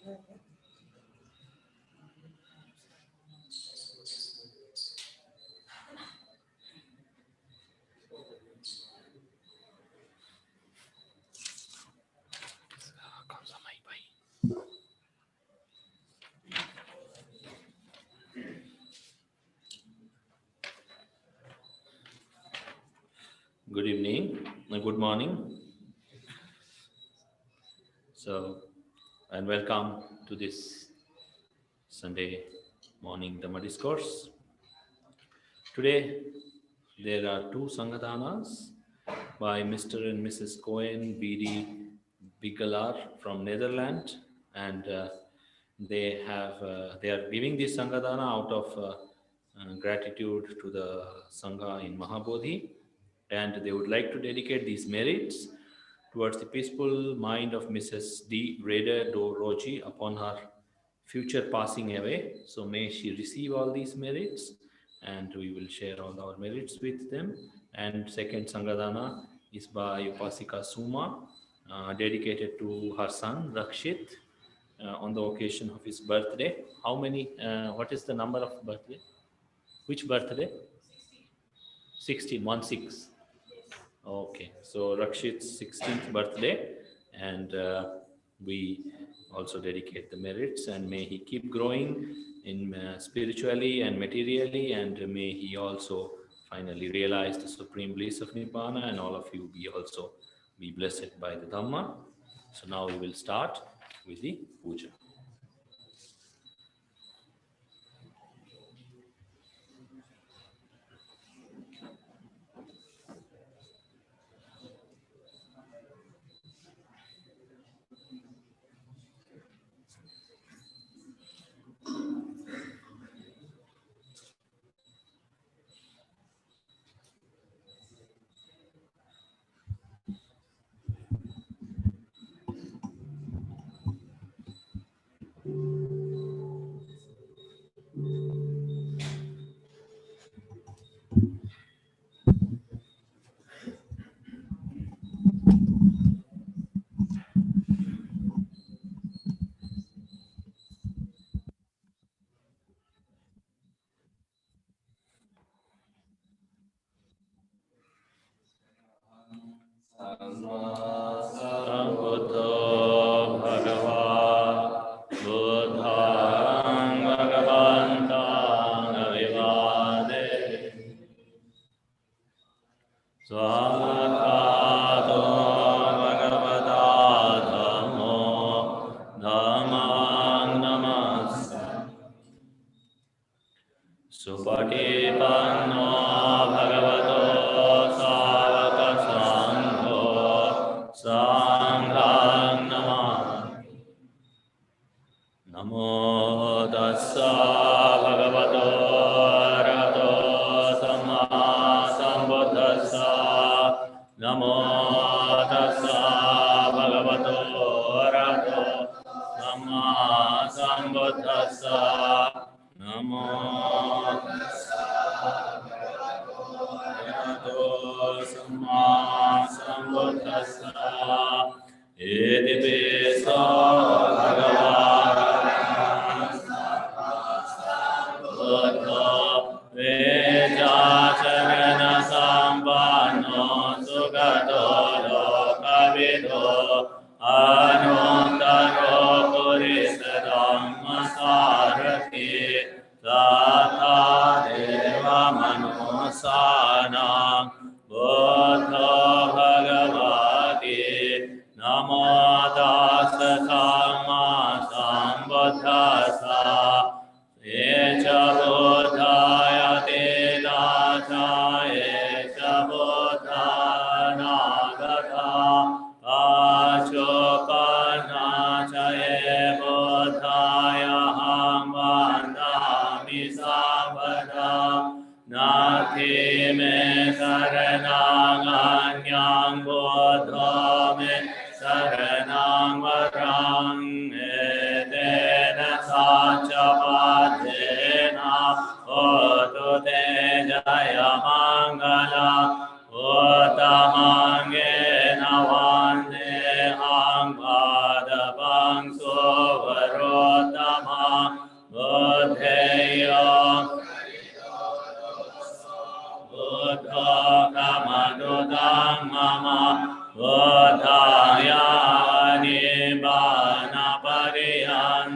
Good evening, good morning. And welcome to this Sunday morning Dhamma discourse. Today, there are two Sanghadanas by Mr. and Mrs. Cohen B.D. Bigelar from Netherlands, and they are giving this Sanghadana out of gratitude to the Sangha in Mahabodhi, and they would like to dedicate these merits towards the peaceful mind of Mrs. D. Reda Doroji upon her future passing away. So may she receive all these merits, and we will share all our merits with them. And second Sanghadana is by Upasika Suma, dedicated to her son Rakshit on the occasion of his birthday. How many? What is the number of birthday? Which birthday? 16, 1/6. Okay, so Rakshit's 16th birthday, and we also dedicate the merits, and may he keep growing in spiritually and materially, and may he also finally realize the supreme bliss of Nibbana, and all of you also be blessed by the Dhamma. So now we will start with the puja.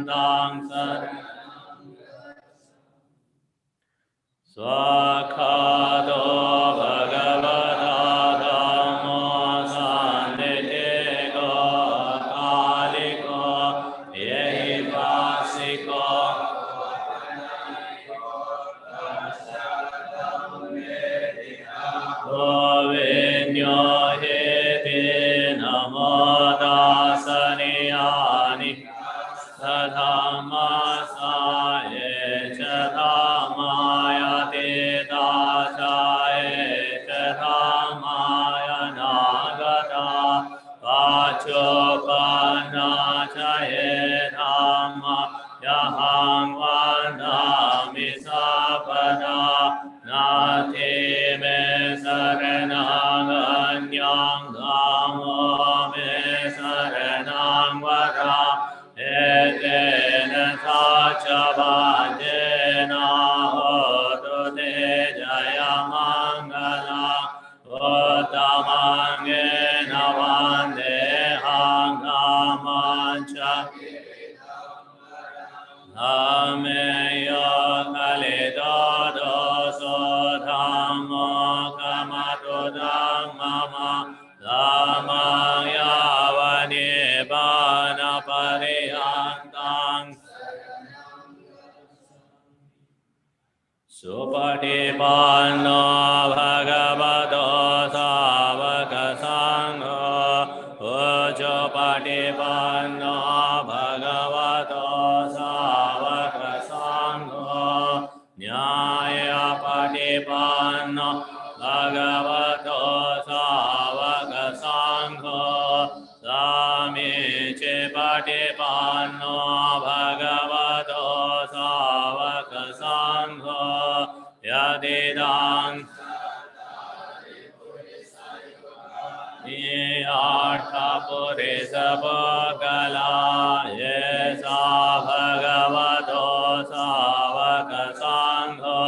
Saranang Swakhato Bhagavata Dhammo Sannidhiko Kaliko Yehi Vasiko Govinyo Heti Namo Dasaniyani Sadhamma Saye Chadhamaya Tetachaye Chadhamaya Nagata Vachopanna Chaye Dhamma Yahang Vandami Sapada Nati Me Saranang Anyang Dhamo Me Saranang Vara Etena Sachavajena Hotu Te Jaya Mangala Uttamangena Vandehang Dhammancha Dhameyo Kalidodo Sodhammo Kamato Dhammama Dhammang Yavani Bana Pariyantang Supatipanno Bhagavato Savaka Sangho Uchupatipanno Bhagavato Savaka Sangho Nyayapatipanno Bhagavato Savaka Sangho Samicipatipanno Bhagavato Savaka Sangho Yadidang Niyartha Purisa Bhagala Yesa Bhagavato Savaka Sangho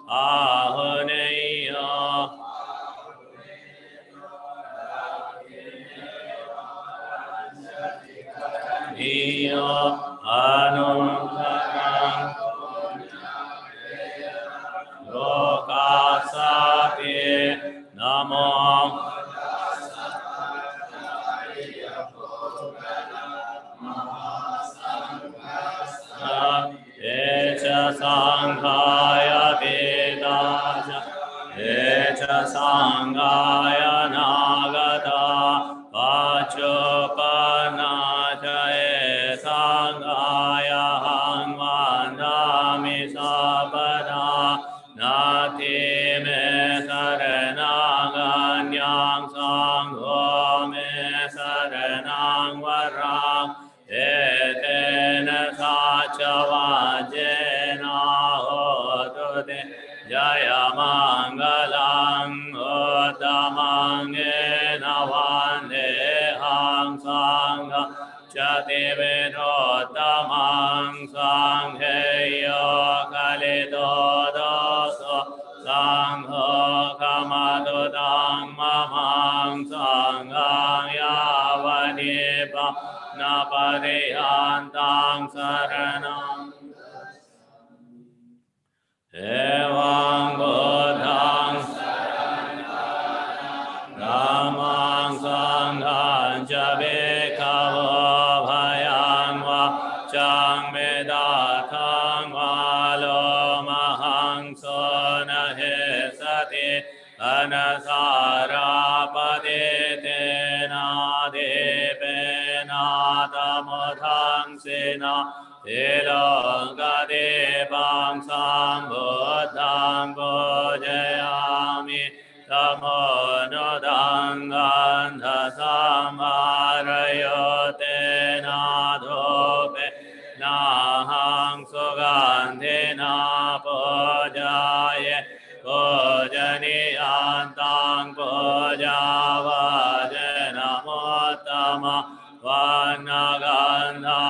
Ahuneyo Iyo Anuntarang Lokasati Namo Echa Sanghaya Vedasya Echa Sanghaya Nagata Vachopana Jaye Sanghaya Hangvandami Sapada Nati Me Saranaganyang Sangho Me Saranang Varang Etena Sachavajena Hotu Te Jaya Mangalang Uttamangena Vandehang Sangha Chati Vidottamang Sangheyo Kalidodoso Sangho Kamadu Dhammamang Sanghang Yavanipa Napariyantang Saranam Evang Buddhang Dhammang Sanghang Jabekavo Bhayang Va Chang Vedatang Valo Mahang Sonahe Sati Anasara Padete Nadepe Natamodhang Sena Tilokadevang Sambuddhang Pujayami Tamonodang Gandha Samarayote Nadope Nahang Sugandhina Pujaye Pujaniyantang Pujavajena Mottama Vanagandha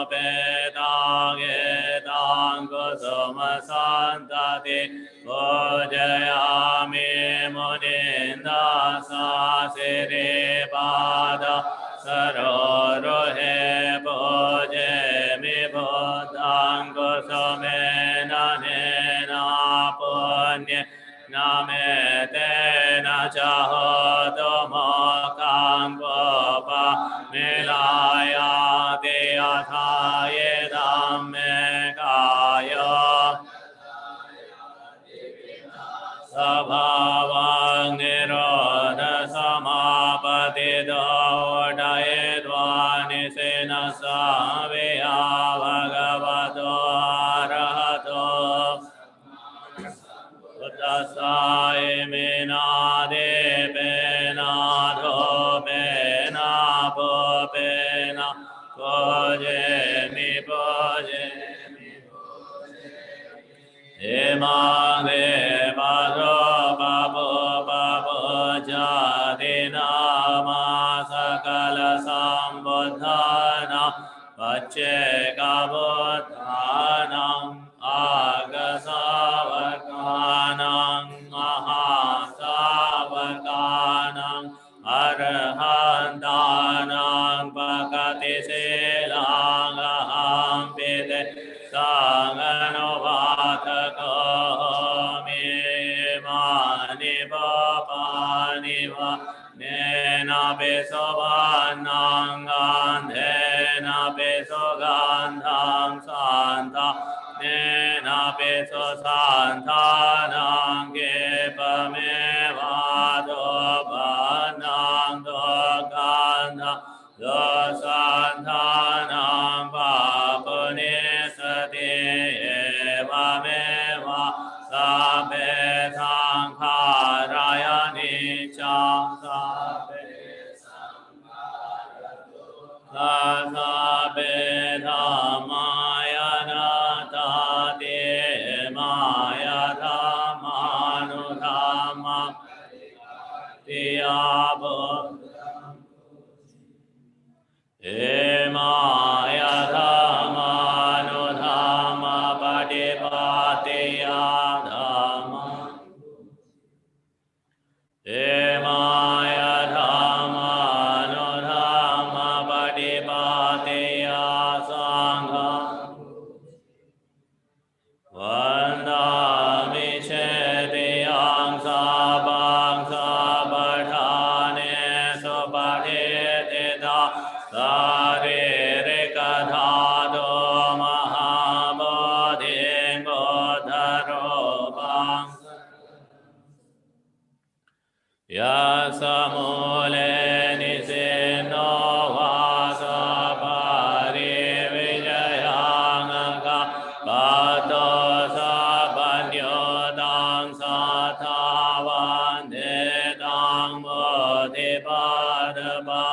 Gunopetang Etang Kusuma Santati Pujayami Muninda Sasiri Pada Saroruhe Pujayami me te na cha ho do mo kang po pa me la ya te ya tha ye dam me ka yo Sabhavang nirodha samapatido dayedvani senasa viya bhagavato arahato Buddhasaya minade penado pena popena poje mi Emane Bado Babo Babo Jadina Masakala Sambodhana Pache Kabodhanam Agasavakanam Mahasavakanam Arhantanam Pakati Selangaham Pite Sanganobhataka me mani bapani va nena besovanang gandhena besogandham santa nena beso santanang kepame vado banang dogandha dosantanang papane sati evameva sabbe sankharayani cham sabbe sabbe dhammayanatati maya dhammanudhamma tiyabo Emaya dhammanudhamma patipateya dhamma Emaya dhammanudhamma patipateya sangha Vandami chetiyang sabang sabadhane subhadetita Saririka dhado mahabodhin bodharobang Yasamule nisino vasa pari vijayangaka pato sabanyodang sathavandetang bodhipadapa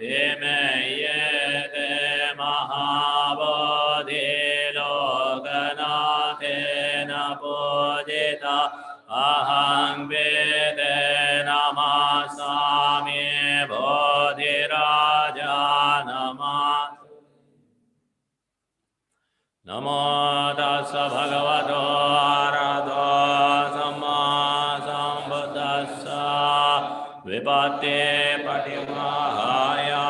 Imeyete mahabodhi lokanatena pujita ahang vede namasami bodhiraja namas Namo tassa bhagavato arahato samma sambuddhassa vipatti patimahaya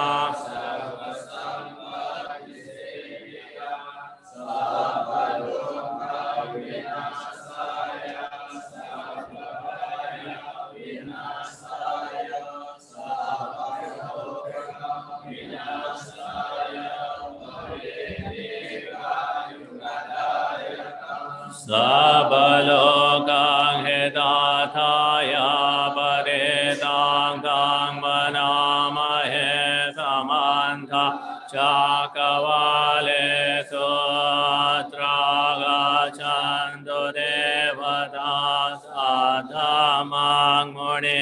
Sabalokang hidathaya paretang tang manamahe samantha chakavale sutra gachantu devata sadhamang muni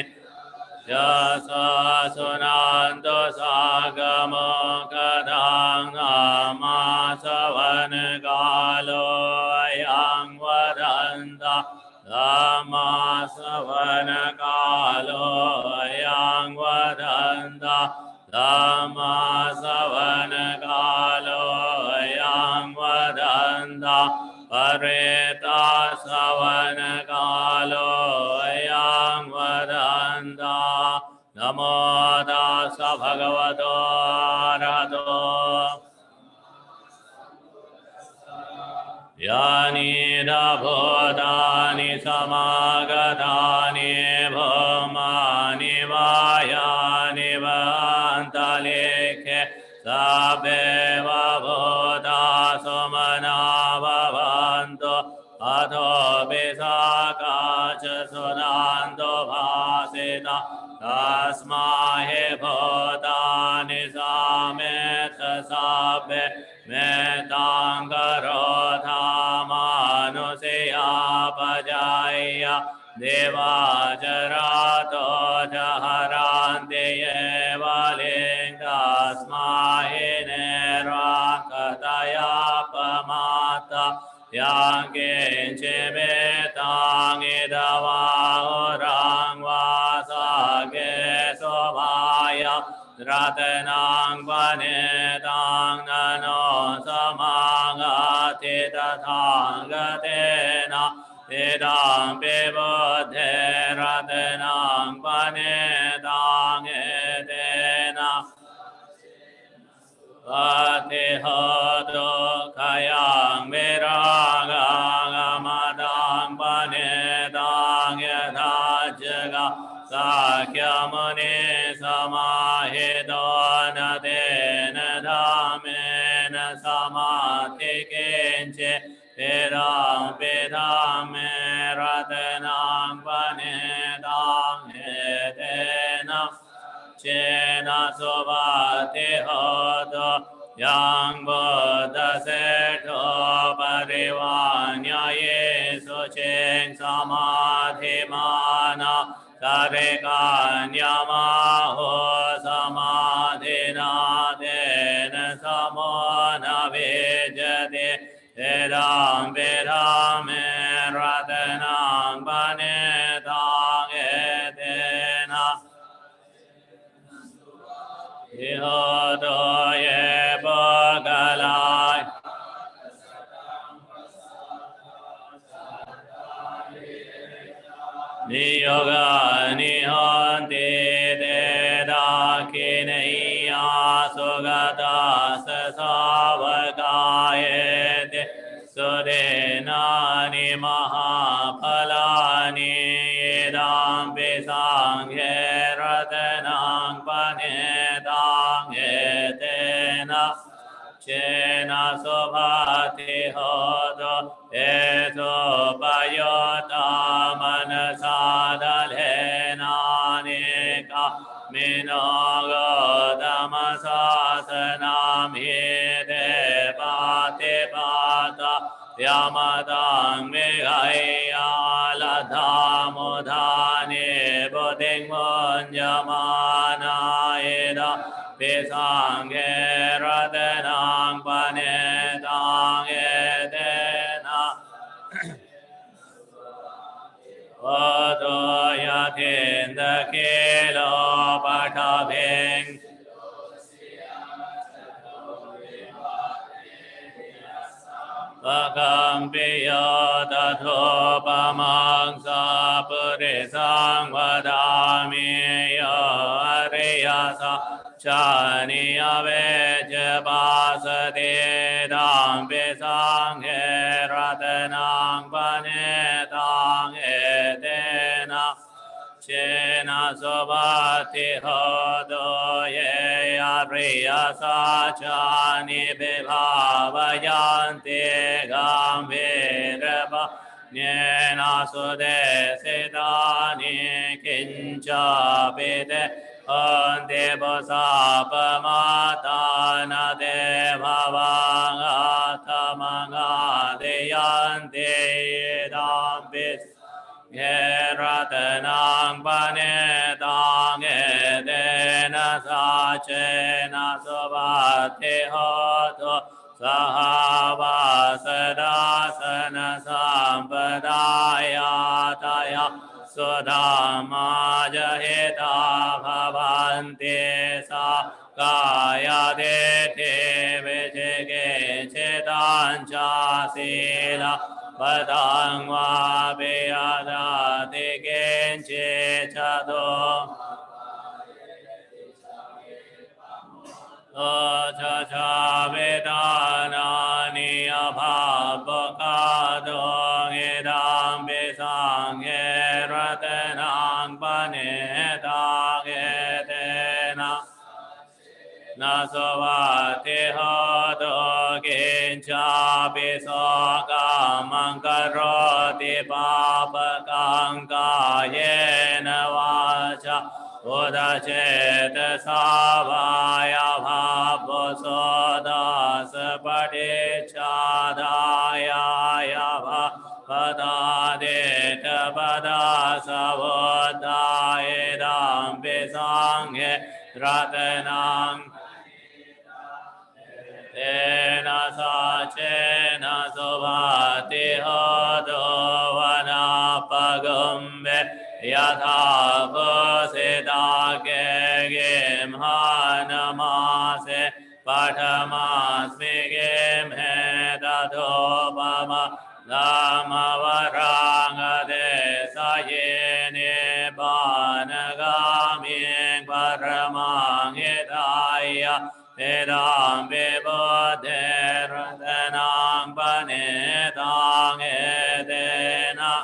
Yasa sunanto sagamo kadang amasavan kalo ayang varanta Dhammasavan kalo ayang varanta Dhammasavan kalo ayang varanta Pareta savan kalo ayang varanta Namo tassa bhagavato arahato यानि भूतानि समागतानि भूमानि वायानि वन्तलेखे सभेव भूता सुमना भवन्तु अथो विशाखाच सुनान्तो भासिता तस्माहि भूतानि सामेत सभे मेताङ्गरोधामानुषयापजाय देवाचरातो जहरान्ति एव लिङ्गस्माहि निर्वाकतयापमाता याङ्गिञ्चिमेताङ्गिदवाहुराङ्वासागे शोभाय रतनां वनेतां ननो समागति तथागतेन इदां विबुद्धे रतनां वनेतां एतेन अतिहोतो खयां विरागागमदां वनेतां यथा जगा साख्यमुने समाहितो न तेन धामेन समाधिकिञ्चे इदां विधामे रतनां वनेतां एतेन chain सुवातिहोतो yang bodhasetto parivanyaye suceng samadhimana sarikanyamaho samadhina tena samona vejade edam vedame ratanam vanetang etena Ihodoye bogalai Niyoga nihonti dedakineya sugata sasavakayete Sudenani mahapalani idam pisanghe ratanang panetang etena Chena sobhati hodo eto payota manasadalhenaneka minogodamasasana hite pate pata yamadang megaya ladhamudhane bodeng monjamana eda Pisanghe ratanang panetang etena Odo yatinda kilo pataveng Vakampiya tathopamang sapurisang vadami yo ariyasa Chani aveja basade dambe sanghe ratanang vanetang etena Chena sobhati hodo ye ariyasa chani vibhavayanti gambhirva Nyena sudesidani kincha pite Ante bosapamatana devavangātamangā deyante dāmbis Geratanang panetang edena sācena subhati hoto sahavāsadāsana sampadāyātaya Sudhamājahita bhavanti sa kaya dete vijige chetancha sila padang vabhyadati genche chado Ocha cha vedanani abhavaka suvati hotu kincapi sokamang karoti papakang kayena vaca udaceta vaya bhavo soda sapade chadaya yava padadeta pada savodayedam visanghe ratanang tena sacena suvati hodo vanapagumbe yatha vasidake gemhanamase pathamasmi gemhe dadobama Dhammavarangade sayene banagami paramangedaya Vedam vibodhe ratanam panetang edena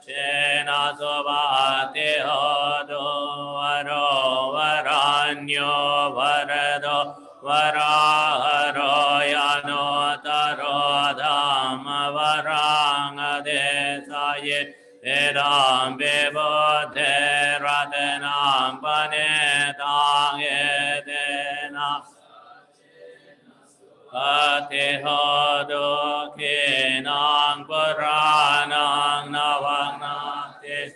Chena suvati hodo varo varanyo varado varaharo yano taro dhamma varangade saye Vedam vibodhe ratanam panetang edena Ati hodo kinang puranang nawang nati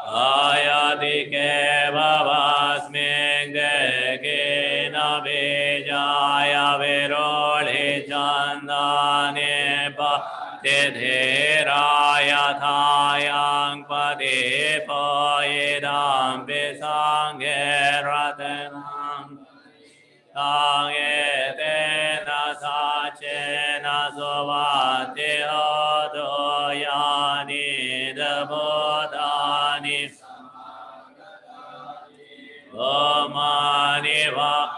Ayadike bhavasming dekina vijaya viroli chandane pa tidhiraya thayang padipoyedam visanghe ratanam Tangedena sacena suvati hodo yani dabodani Vamani va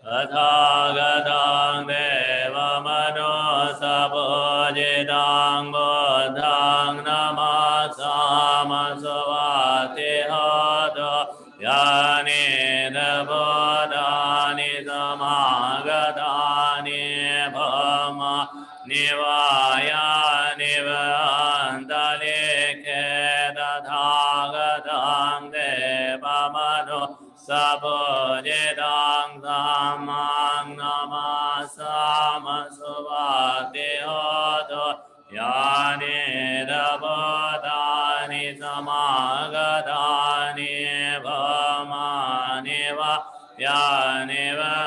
Athagadang deva mano sabojidang bodhang namasama suvati hodo Yani dabodani samagadani bhama nivaya nivandalike dadhagadang deva mano sabojidang samang namasama suvati hodo Yani dabodani samagadani bhamaniva yaniva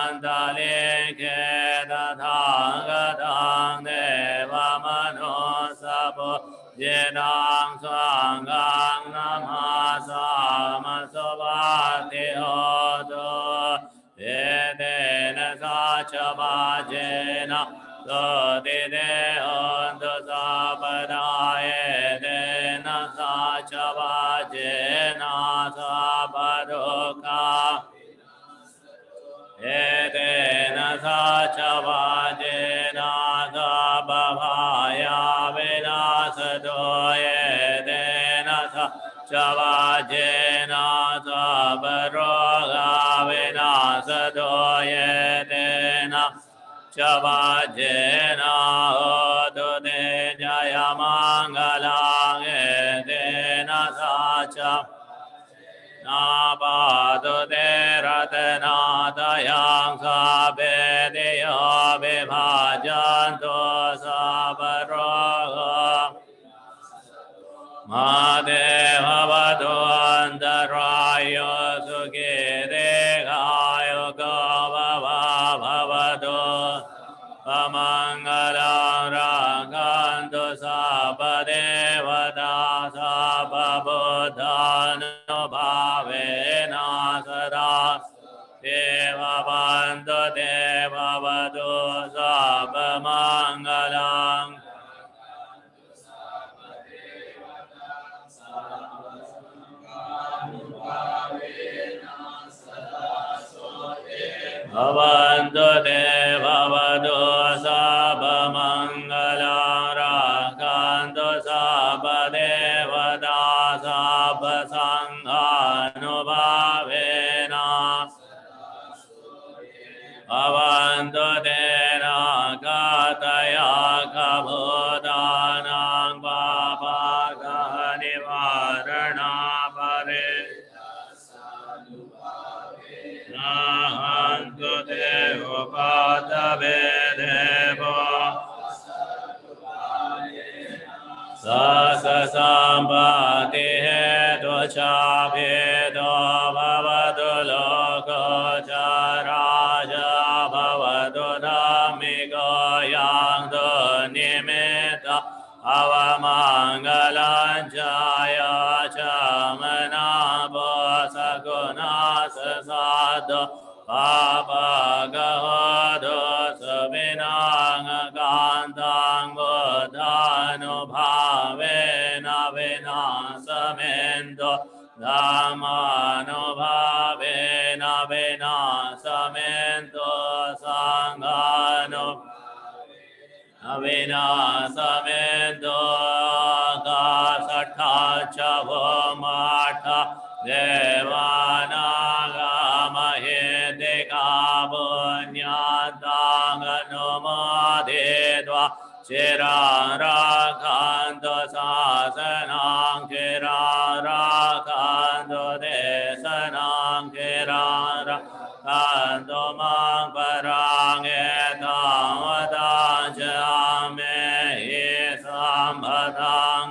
andalike dadhagadang deva mano sabo jedang swangang namasama suvati hodo edena sachavajena Sodide hondo sabadaye dena sachavajena sabadoka edena sachavajena sabhavaya vilasadoye dena sachavajena sabaroga vilasadoye dena Chavajena hodu de jaya mangalang edena sacha Nabadu de ratana dayang sabedeyo vibhajanto sabaroga Madeva vadu andarayo sukhe dekhayo gavava bhavadu Amangalam rakhantu sabadevata sababudhano bhavena sada Deva bandhu deva vadu sabamangalam Bhavantu deva vadu sabamangala rakhantu sabadevata Avantu tena kataya kabhutanang papaka nivarana pare nahantu te upatave devo Sasa sambati hetu chabhedo bhavatu loko charaja bhavatu dhammiko yangdo nimita avamangalam jaya chamana bosaguna sasado Pāpāgahādo savināṅa kāntaṅ buddhānubhāvēna vināsamento dhammānubhāvēna vināsamento Avinasamento Gasatthacha Vamata Devanaga Mahedika Bunyatanga Numadedva Chirarakanto Sasanang Chirarakanto Desanang Chirarakanto Mang Parang Etang Vadang Jame Sambhadang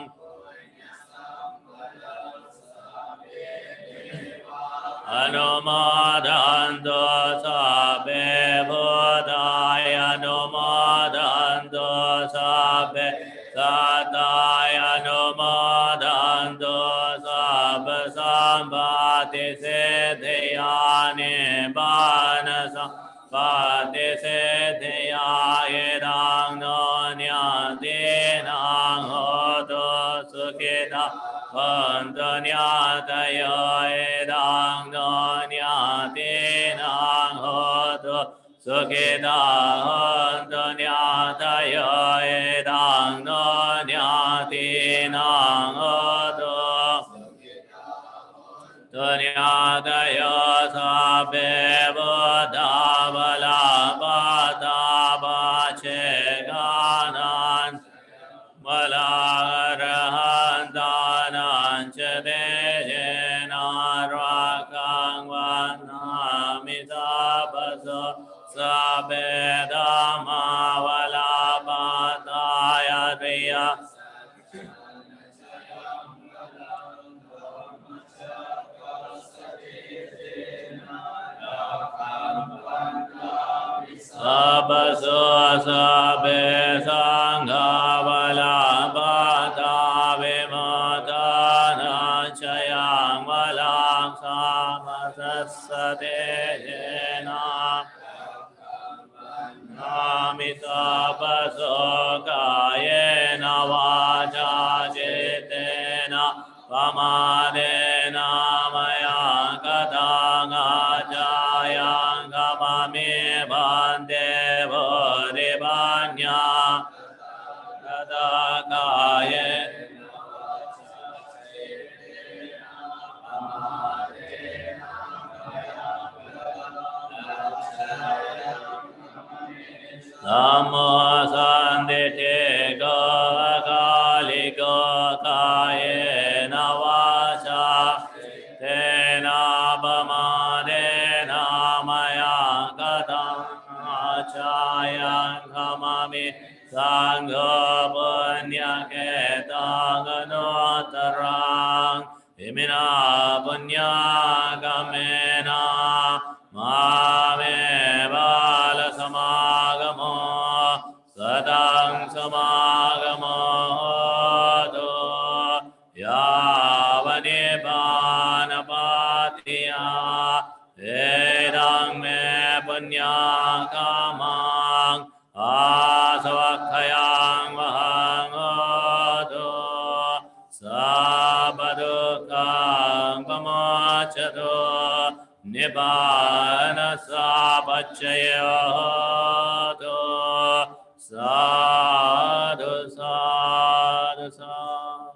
Anumodanto sabbe buddhaya anumodanto sabbe sattaya anumodanto sabbe sambhati siddhya nibbana sambhati siddhya edang no nyantinang hotu sukhita Vandanyataya edang nyantinang hotu sukhita Vandanyataya edang nyantinang hotu Dunyataya sabbe buddha balabhata bacheganan Malarahantanan chadejena rakang vanamitapaso sabbe dhamma valabhataya riya Sabaso sabbe sangha valabhata vimatana chayang valang samasasate jena Namitapaso kayena vacha citena pamadena maya kadanga jayang kamami bande bodhibanya kadakaye Namo sandite go akali go kayena vacha tena pamadena maya kadanga chayang kamami sangha punyaketang imina punyagamena mame bala samagamo sadang samagamo do yavane banapatiya edang me punyakamang asavakhayang vahang do sabadukang pamachado Nibbana sapachayato sadhu sadhu sadhu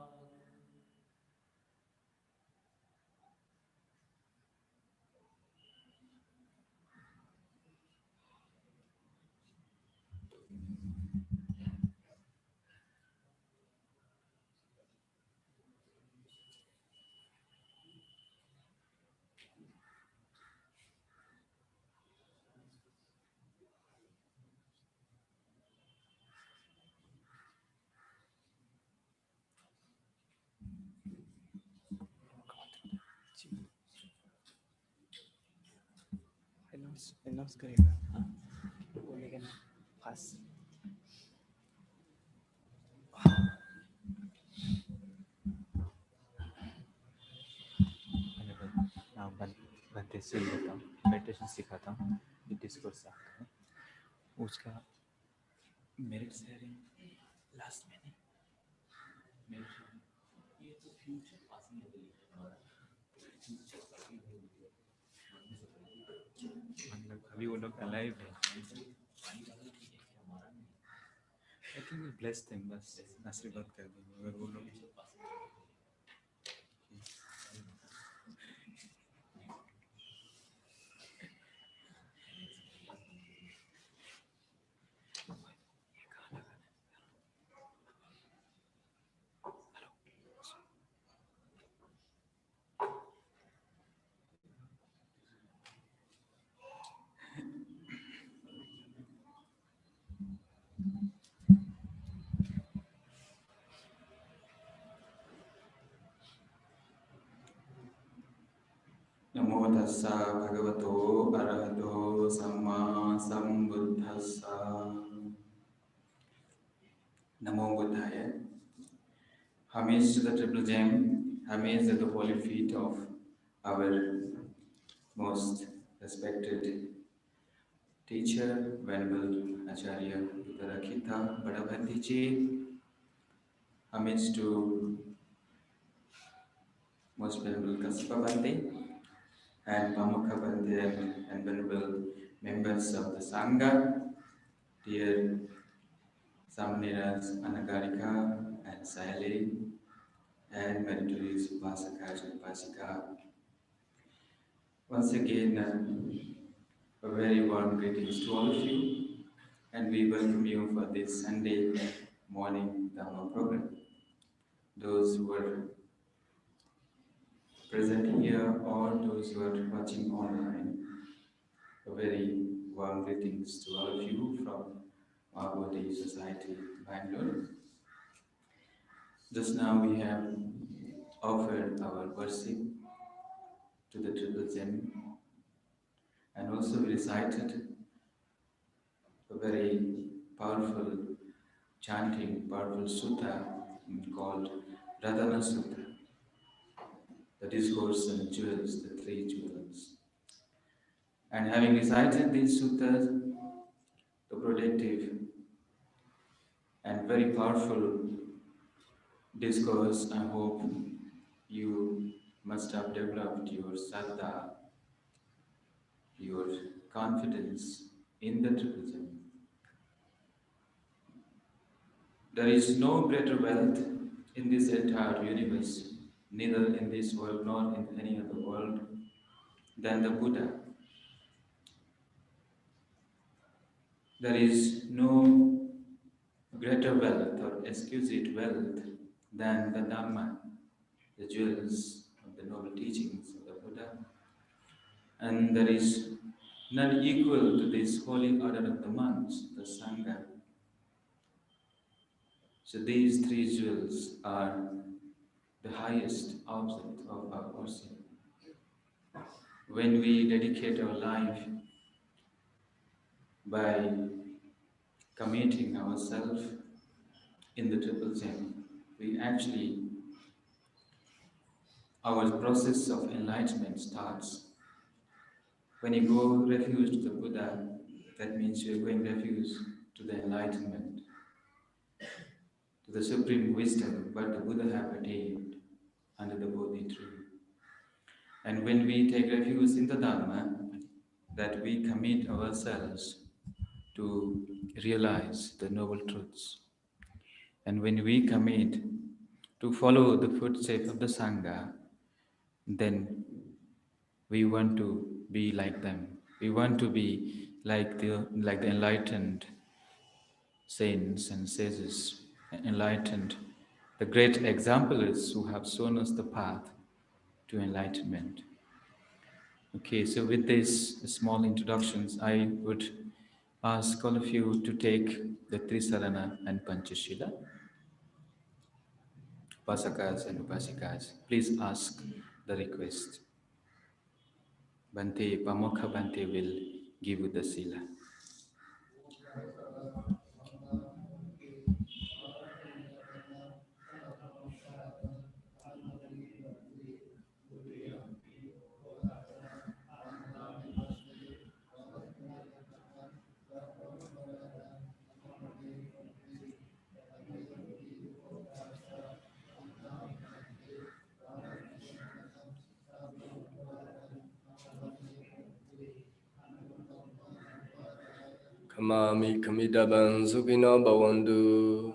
announce करेगा बोलेगा ना fast बनते से लेता हूँ meditation सिखाता हूँ discourse आता है उसका मेरिट शेयरिंग लास्ट में नहीं मतलब अभी वो लोग अलाइव है आई थिंक ब्लेस्ड थिंग बस आशीर्वाद कर देंगे अगर वो लोग नमो तस्सा भगवतो अरहतो सम्मा सम्बुद्धस्सा नमो बुद्धाय homage to the triple gem homage at the holy feet of our most respected teacher venerable acharya Uttarakita Badabhati ji homage to most venerable Kaspa Bhante and Pamukha Bhante and venerable members of the Sangha, dear Samneras Anagarika and Saile, and Meritories Upasaka and Upasika. Once again, a very warm greetings to all of you, and we welcome you for this Sunday morning Dhamma program. Those who are present here or those who are watching online, a very warm greetings to all of you from Mahbodi Society, Bangalore. Just now we have offered our worship to the Triple Gem and also we recited a very powerful chanting, powerful sutta called Radhana Sutta, the discourse on jewels, the three jewels. And having recited these suttas, the productive and very powerful discourse, I hope you must have developed your saddha, your confidence in the Triple Gem. There is no greater wealth in this entire universe, neither in this world nor in any other world, than the Buddha. There is no greater wealth or exquisite wealth than the Dhamma, the jewels of the noble teachings of the Buddha. And there is none equal to this holy order of the monks, the Sangha. So these three jewels are the highest object of our worship. When we dedicate our life by committing ourselves in the Triple Gem, we actually, our process of enlightenment starts. When you go refuge to the Buddha, that means you're going refuge to the enlightenment, to the supreme wisdom what the Buddha have attained under the Bodhi tree. And when we take refuge in the Dhamma, that we commit ourselves to realize the noble truths. And when we commit to follow the footsteps of the Sangha, then we want to be like them. We want to be like the enlightened saints and sages, enlightened, the great examples who have shown us the path to enlightenment. Okay, so with these small introductions, I would ask all of you to take the Trisarana and Panchashila, Upasakas and Upasikas. Please ask the request. Bhante, Pamukha Bhante will give you the sila. Kamami kamidaban sukino bawandu.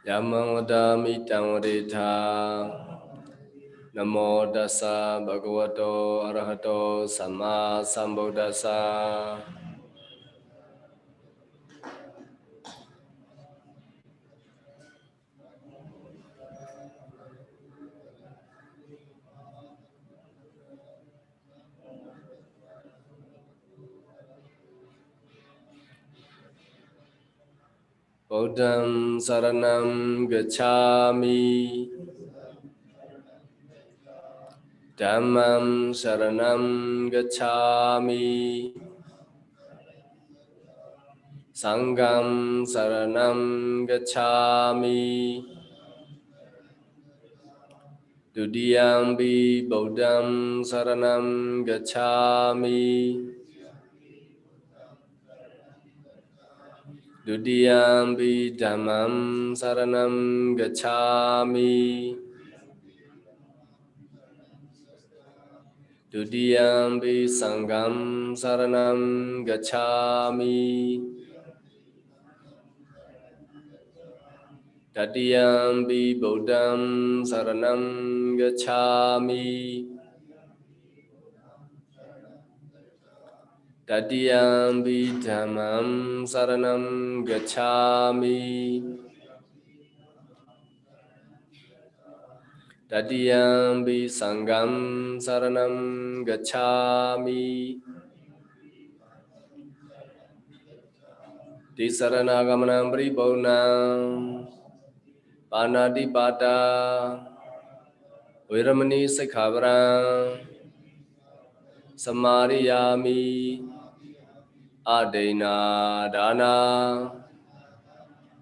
Yamang vadami tangvarita. Namo dasa bhagavato arahato samma sambuddhassa. Buddham saranam gacchami. Dhammam saranam gacchami. Sangham saranam gacchami. Dudiyampi Buddham saranam gacchami. Dudiyampi Dhammam saranam gacchami. Dudiyampi Sangham saranam gacchami. Tatiyampi Buddham saranam gacchami. Tatiyampi Dhammam saranam gacchami. Tatiyampi Sangham saranam gacchami. Tisaranagamana paripurnam. Panatipata. Viramani sikkhaparam. Samadhiyami. Adena dana.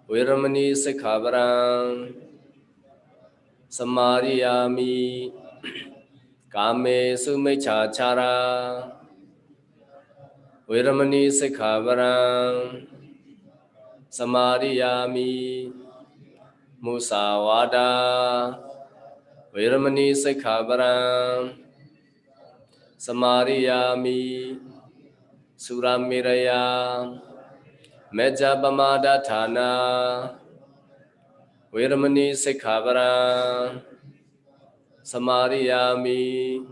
Viramani sikkhaparam. Samadhiyami. Kame sumecchachara. Viramani sikkhaparam. Samadhiyami. Musawada. Viramani sikkhaparam. Samadhiyami. Suramiraya. Mejjapamada thana. Viramani sikkhaparam. Samadhiyami.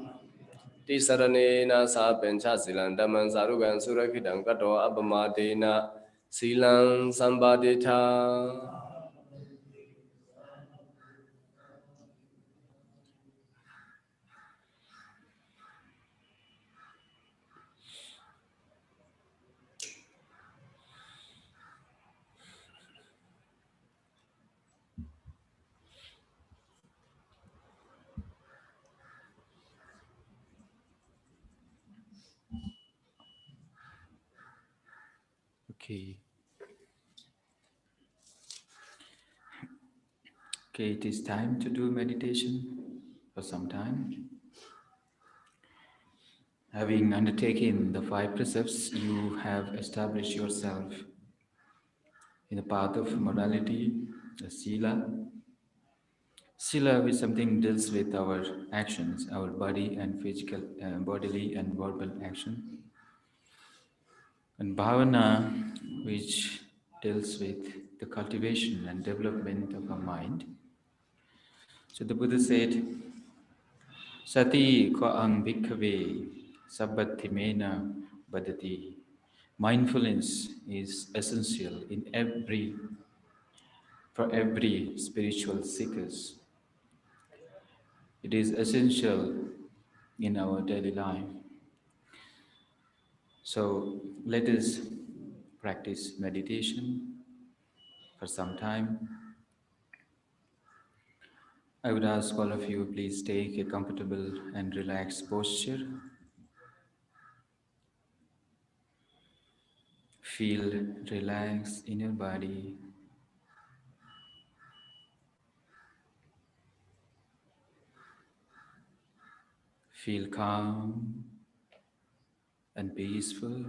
Tisaranena sa pencha silang dhammam sarugan surakhitam kato apamadena silang sambadita. Okay, it is time to do meditation for some time. Having undertaken the 5 precepts, you have established yourself in the path of morality, the sila. Sila is something deals with our actions, our body and physical, bodily and verbal action. And bhavana, which deals with the cultivation and development of our mind. So the Buddha said, Sati ko ang bhikkhave sabbathimena badati. Mindfulness is essential for every spiritual seekers. It is essential in our daily life. So let us practice meditation for some time. I would ask all of you, please take a comfortable and relaxed posture. Feel relaxed in your body. Feel calm and peaceful.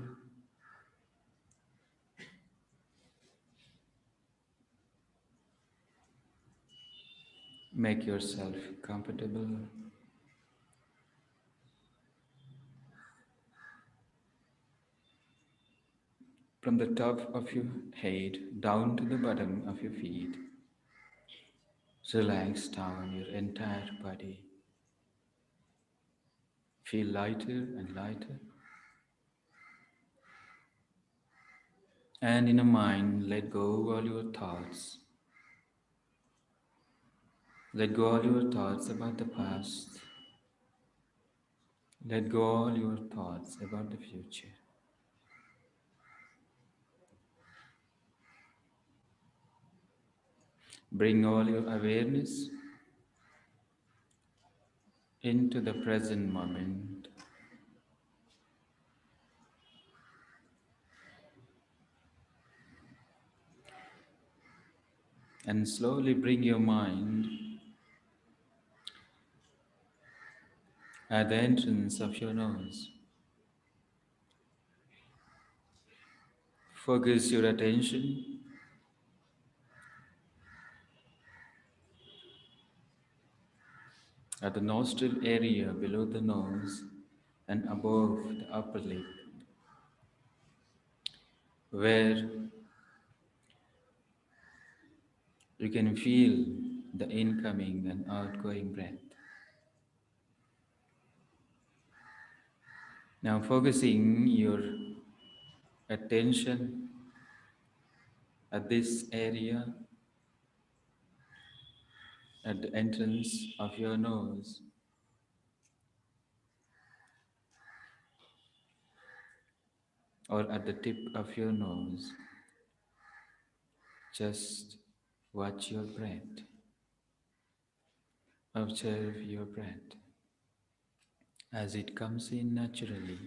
Make yourself comfortable. From the top of your head down to the bottom of your feet, relax down your entire body. Feel lighter and lighter. And in your mind, let go all your thoughts. Let go all your thoughts about the past. Let go all your thoughts about the future. Bring all your awareness into the present moment. And slowly bring your mind at the entrance of your nose. Focus your attention at the nostril area below the nose and above the upper lip, where you can feel the incoming and outgoing breath. Now focusing your attention at this area, at the entrance of your nose, or at the tip of your nose, just watch your breath. Observe your breath as it comes in naturally,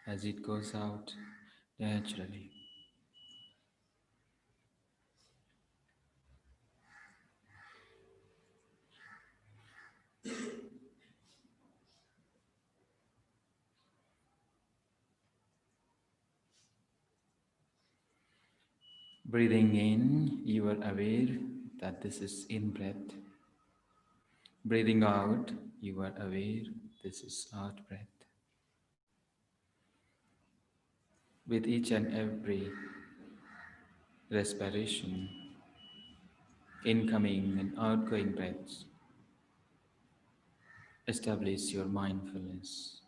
as it goes out naturally. Breathing in, you are aware that this is in breath. Breathing out, you are aware this is out breath. With each and every respiration, incoming and outgoing breaths, establish your mindfulness.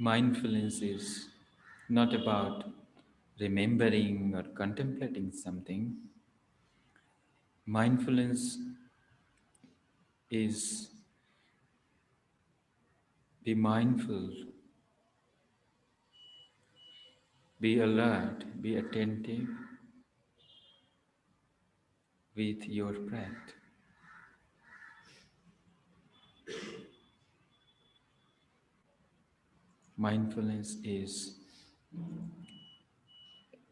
Mindfulness is not about remembering or contemplating something. Mindfulness is be mindful, be alert, be attentive with your breath. Mindfulness is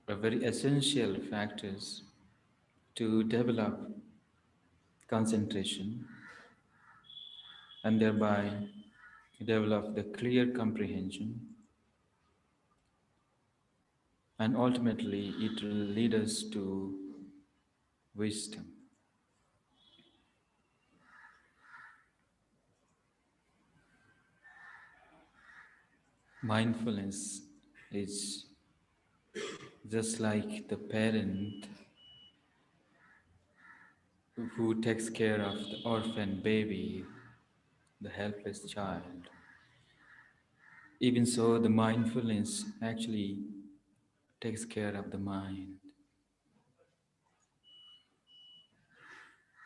a very essential factors to develop concentration and thereby develop the clear comprehension, and ultimately it will lead us to wisdom. Mindfulness is just like the parent who takes care of the orphan baby, the helpless child. Even so, the mindfulness actually takes care of the mind.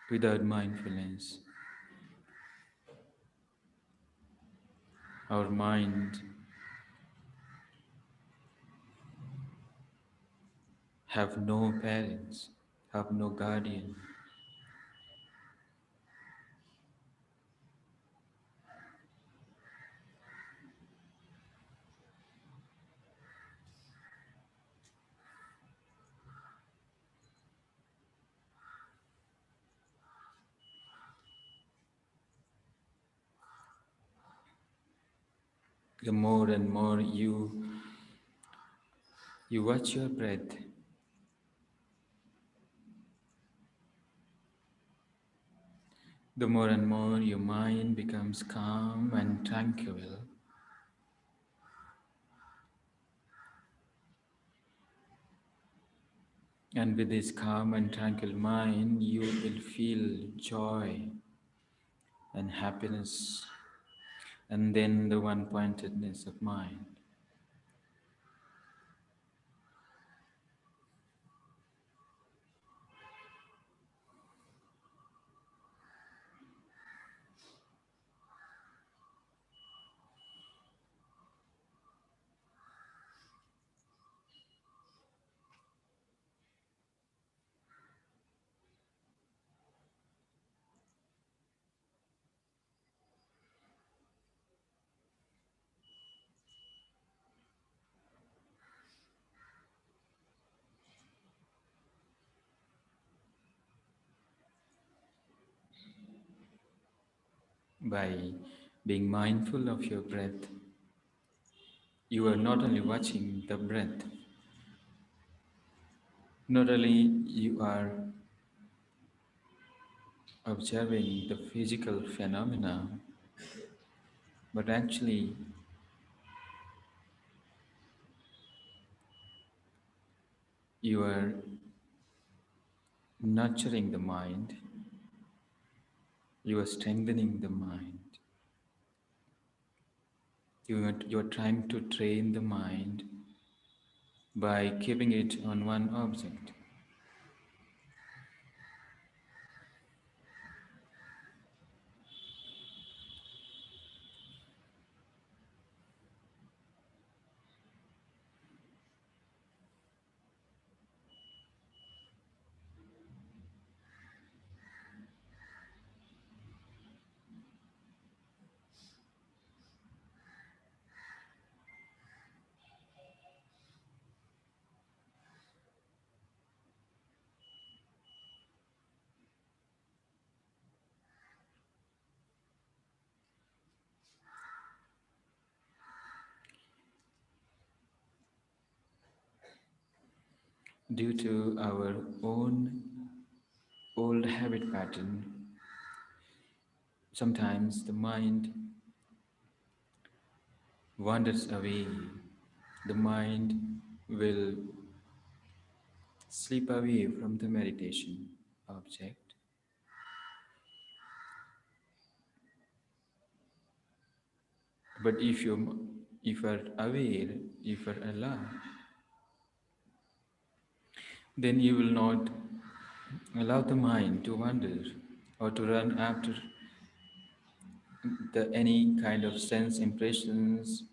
Without mindfulness, our mind have no parents, have no guardian. The more and more you watch your breath, the more and more your mind becomes calm and tranquil. And with this calm and tranquil mind, you will feel joy and happiness, and then the one-pointedness of mind. By being mindful of your breath, you are not only watching the breath, not only you are observing the physical phenomena, but actually you are nurturing the mind, you are strengthening the mind. You are trying to train the mind by keeping it on one object. Due to our own old habit pattern, sometimes the mind wanders away. The mind will slip away from the meditation object. But if you are aware, if you are alive, then you will not allow the mind to wander or to run after any kind of sense impressions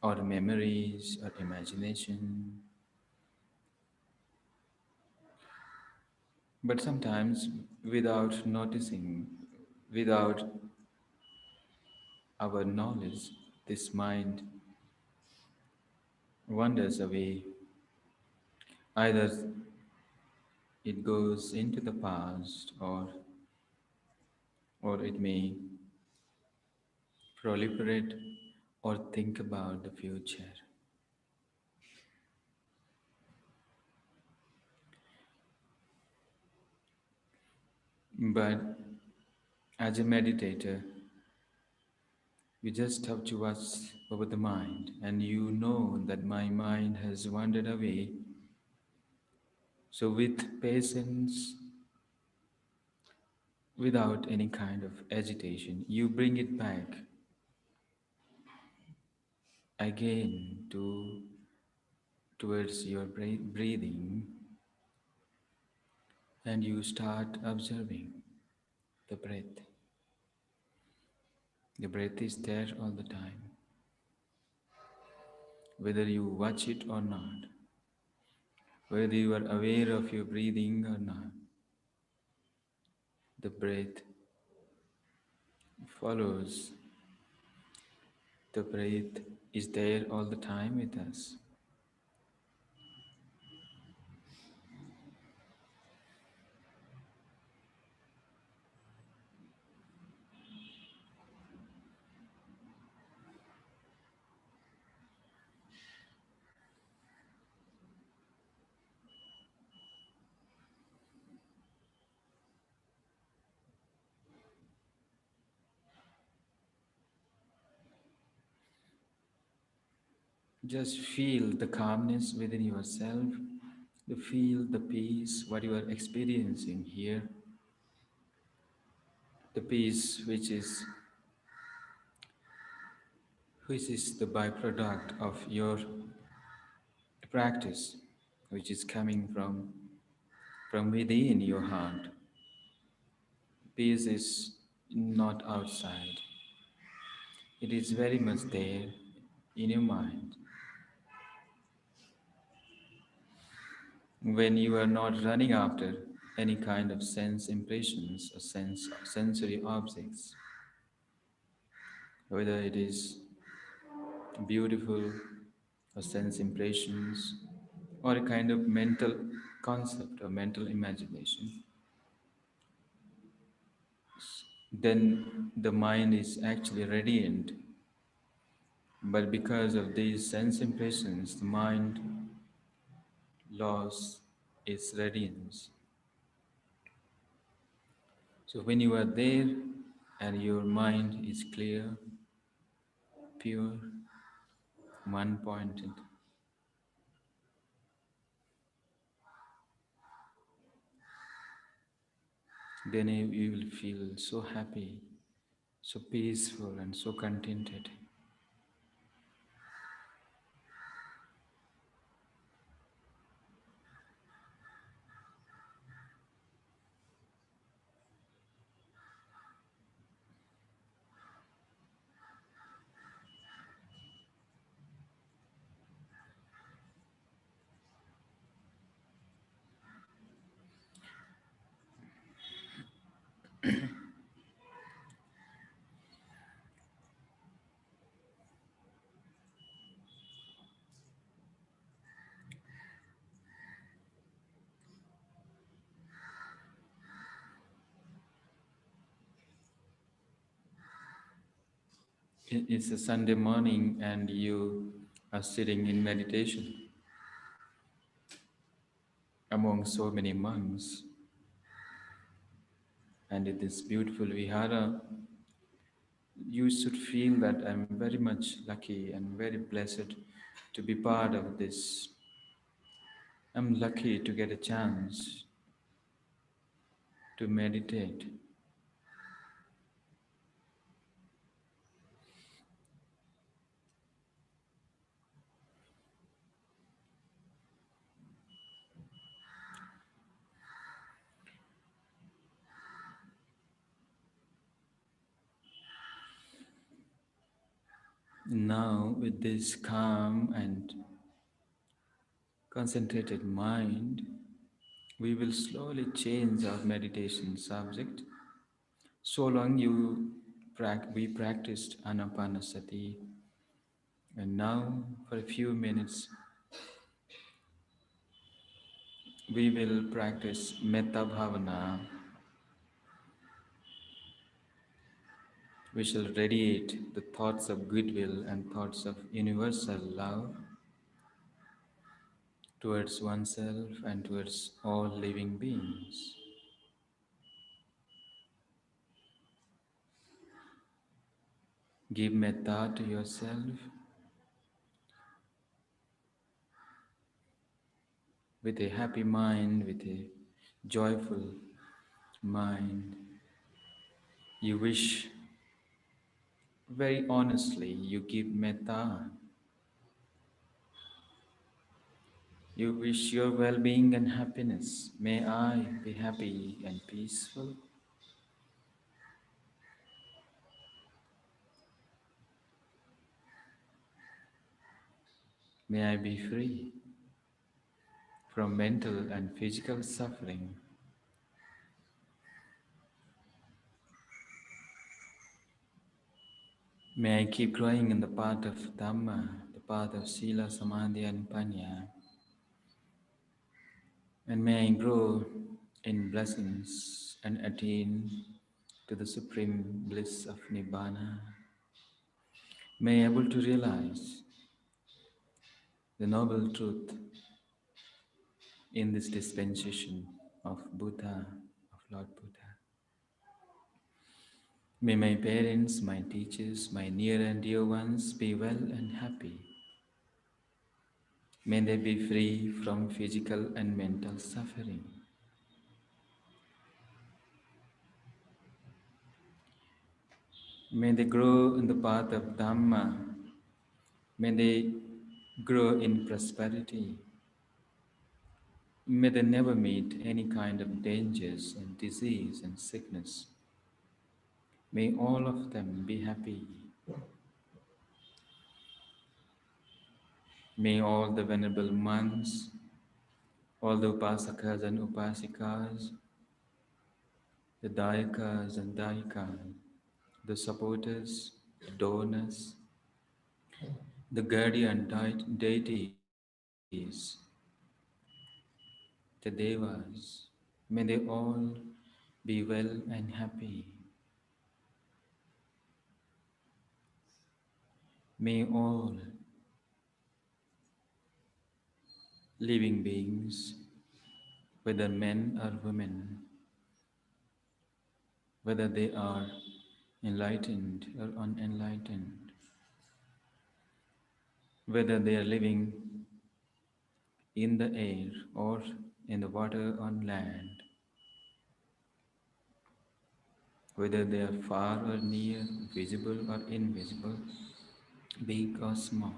or memories or imagination. But sometimes, without noticing, without our knowledge, this mind wanders away. Either it goes into the past, or it may proliferate or think about the future. But as a meditator, You just have to watch over the mind, and you know that my mind has wandered away. So, with patience, without any kind of agitation, you bring it back again towards your breathing, and you start observing the breath. The breath is there all the time, whether you watch it or not, whether you are aware of your breathing or not. The breath follows. The breath is there all the time with us. Just feel the calmness within yourself, feel the peace, what you are experiencing here, the peace which is the byproduct of your practice, which is coming from within your heart. Peace is not outside. It is very much there in your mind. When you are not running after any kind of sense impressions or sensory objects, whether it is beautiful or sense impressions or a kind of mental concept or mental imagination, then the mind is actually radiant. But because of these sense impressions, the mind lost its radiance. So when you are there and your mind is clear, pure, one-pointed, then you will feel so happy, so peaceful and so contented. It's a Sunday morning and you are sitting in meditation among so many monks. And in this beautiful vihara, you should feel that I'm very much lucky and very blessed to be part of this. I'm lucky to get a chance to meditate. Now, with this calm and concentrated mind, we will slowly change our meditation subject. So long we practiced Anapanasati, and now for a few minutes we will practice Metta Bhavana. We shall radiate the thoughts of goodwill and thoughts of universal love towards oneself and towards all living beings. Give metta to yourself with a happy mind, with a joyful mind. You wish very honestly, you give metta. You wish your well-being and happiness. May I be happy and peaceful. May I be free from mental and physical suffering. May I keep growing in the path of Dhamma, the path of Sila, Samadhi and Panya. And may I grow in blessings and attain to the supreme bliss of Nibbana. May I be able to realize the noble truth in this dispensation of Buddha, of Lord Buddha. May my parents, my teachers, my near and dear ones be well and happy. May they be free from physical and mental suffering. May they grow in the path of Dhamma. May they grow in prosperity. May they never meet any kind of dangers and disease and sickness. May all of them be happy. May all the venerable monks, all the upasakas and upasikas, the dayakas and dayikas, the supporters, the donors, the guardian deities, the devas, may they all be well and happy. May all living beings, whether men or women, whether they are enlightened or unenlightened, whether they are living in the air or in the water on land, whether they are far or near, visible or invisible, big or small,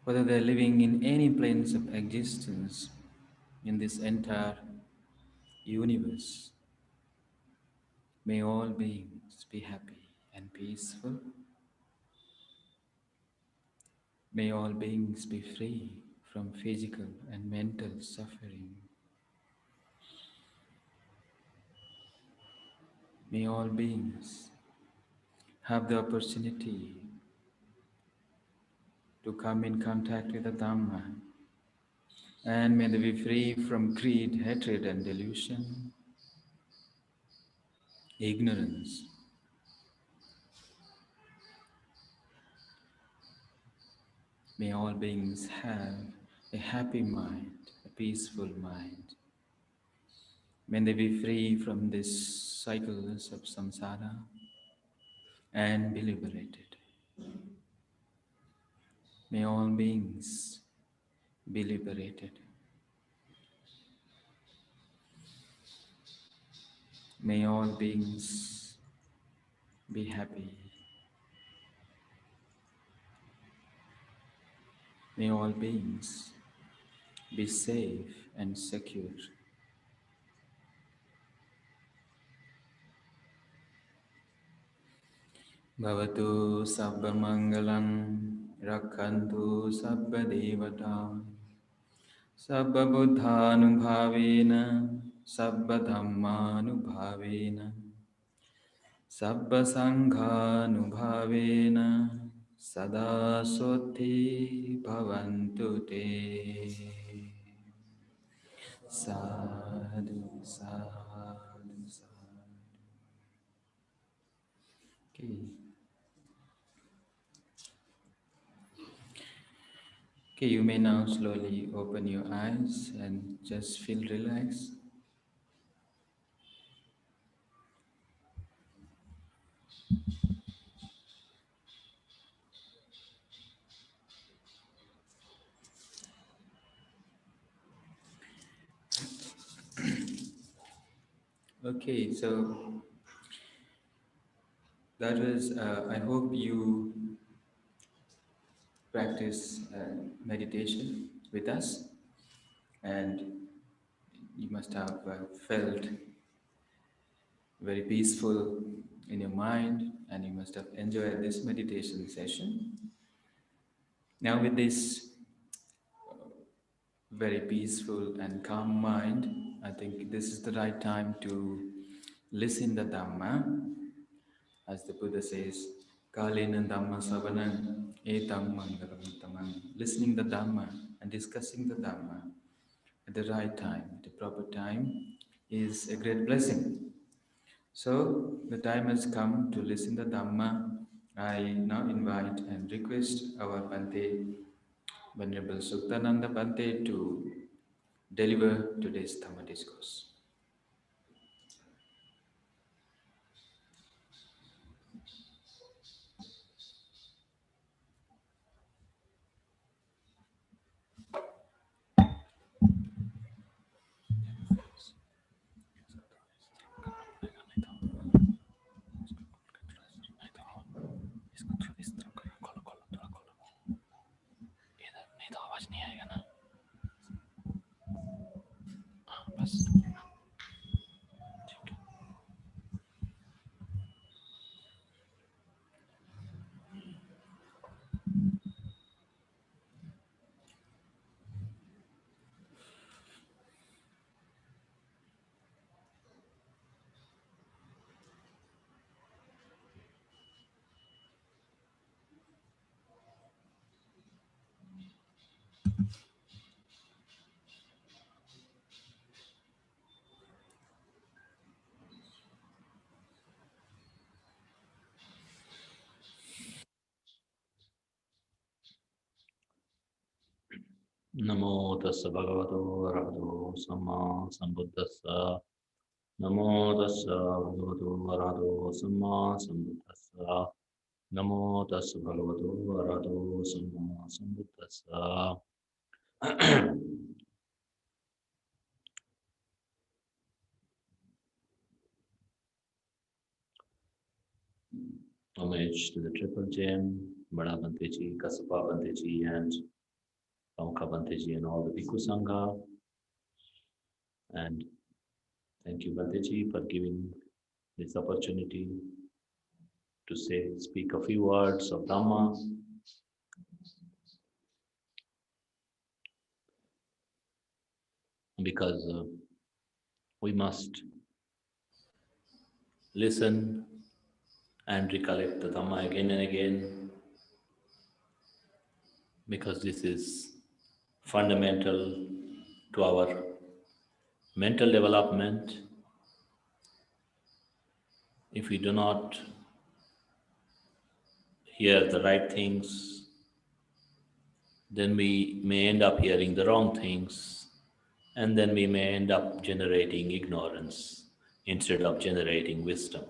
whether they are living in any planes of existence in this entire universe, may all beings be happy and peaceful. May all beings be free from physical and mental suffering. May all beings have the opportunity to come in contact with the Dhamma, and may they be free from greed, hatred and delusion, ignorance. May all beings have a happy mind, a peaceful mind. May they be free from these cycles of samsara and be liberated. May all beings be liberated. May all beings be happy. May all beings be safe and secure. Bhavatu sabba mangalam rakhantu sabba devata sabba buddhanubhavena sabba dhammanubhavena sabba sanghanubhavena sada sotti bhavantu te. Sadhu, sadhu, sadhu. Okay. Okay, you may now slowly open your eyes and just feel relaxed. Okay, so that was, I hope you practice meditation with us, and you must have felt very peaceful in your mind, and you must have enjoyed this meditation session. Now, with this very peaceful and calm mind, I think this is the right time to listen the Dhamma. As the Buddha says, Kalena Dhamma Savanam Etam Mangalam Uttamam. Listening the Dhamma and discussing the Dhamma at the right time, at the proper time, is a great blessing. So the time has come to listen the Dhamma. I now invite and request our Bhante, Venerable Suktananda Bhante, to deliver today's Dhamma discourse. Namo tassa bhagavato arahato samma sambuddhassa. Namo tassa bhagavato arahato samma sambuddhassa. Namo tassa bhagavato arahato samma sambuddhassa. Homage to the Triple Gem, Bada Bhante Ji, Kasapa Bhante Ji, and Pankha Bhante Ji, and all the Bhikkhu Sangha. And thank you, Bhante Ji, for giving this opportunity to speak a few words of Dhamma. Because we must listen and recollect the Dhamma again and again, because this is fundamental to our mental development. If we do not hear the right things, then we may end up hearing the wrong things, and then we may end up generating ignorance instead of generating wisdom.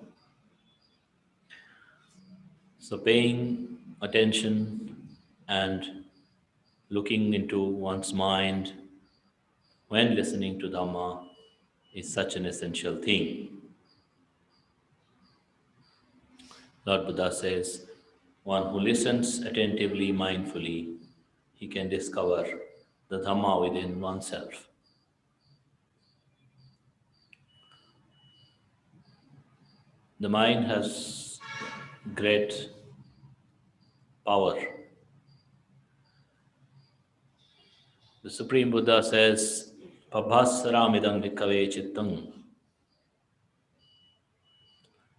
So paying attention and looking into one's mind when listening to Dhamma is such an essential thing. Lord Buddha says, one who listens attentively, mindfully, he can discover the Dhamma within oneself. The mind has great power. The Supreme Buddha says, Pabhasaramidam vikave chittam.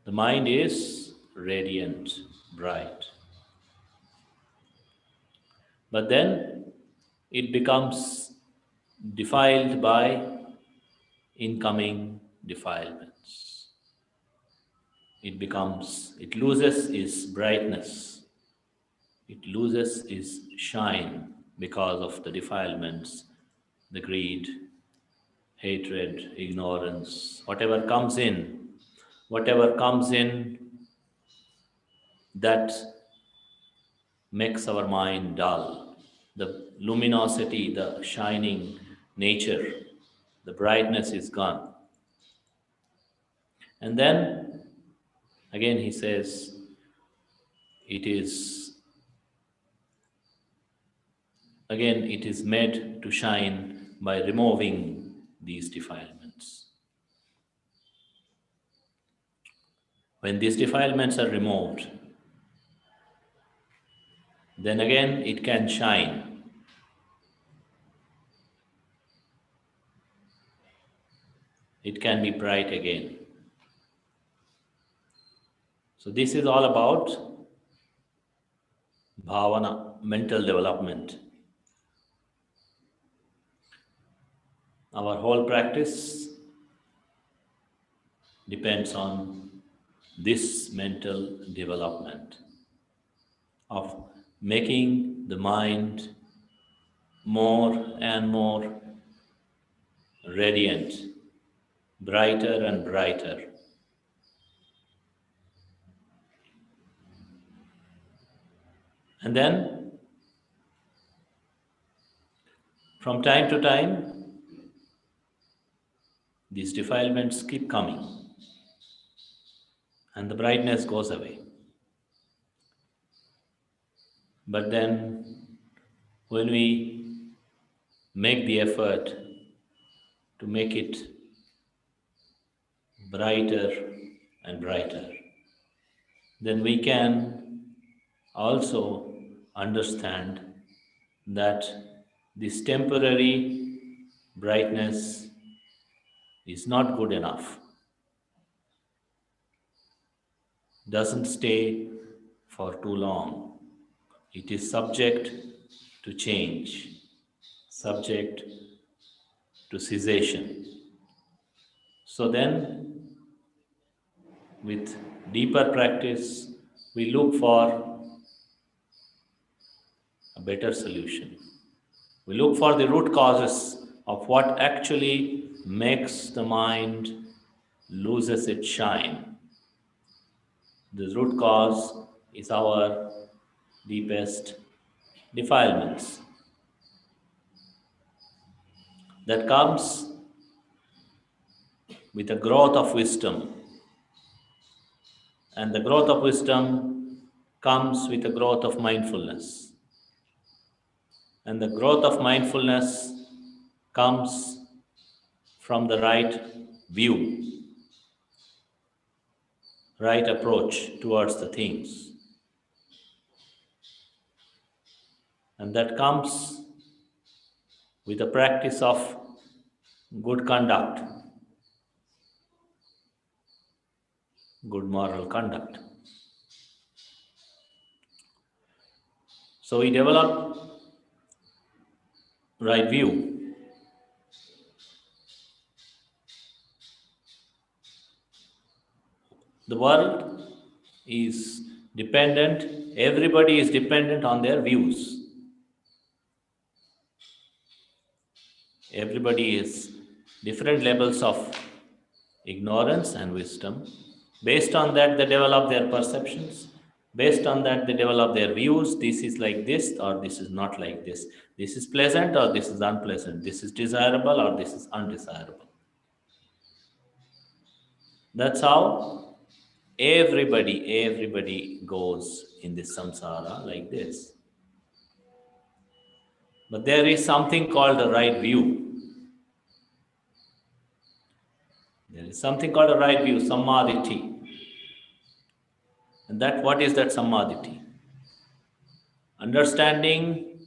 The mind is radiant, bright. But then it becomes defiled by incoming defilements. It loses its brightness. It loses its shine because of the defilements, the greed, hatred, ignorance, whatever comes in that makes our mind dull. The luminosity, the shining nature, the brightness is gone. And then again he says it is made to shine by removing these defilements. When these defilements are removed, then again it can shine. It can be bright again. So this is all about bhavana, mental development. Our whole practice depends on this mental development of making the mind more and more radiant, brighter and brighter. And then, from time to time, these defilements keep coming and the brightness goes away. But then, when we make the effort to make it brighter and brighter, then we can also understand that this temporary brightness is not good enough, doesn't stay for too long. It is subject to change, subject to cessation. So then, with deeper practice, we look for a better solution. We look for the root causes of what actually makes the mind loses its shine. The root cause is our deepest defilements. That comes with the growth of wisdom. And the growth of wisdom comes with the growth of mindfulness. And the growth of mindfulness comes from the right view, right approach towards the things. And that comes with the practice of good conduct, good moral conduct. So we develop right view. The world is dependent, everybody is dependent on their views. Everybody is different levels of ignorance and wisdom. Based on that, they develop their perceptions. Based on that, they develop their views. This is like this, or this is not like this. This is pleasant, or this is unpleasant. This is desirable, or this is undesirable. That's how everybody goes in this samsara like this. But there is something called a right view. There is something called a right view, sammaditi. And that, what is that sammaditi? Understanding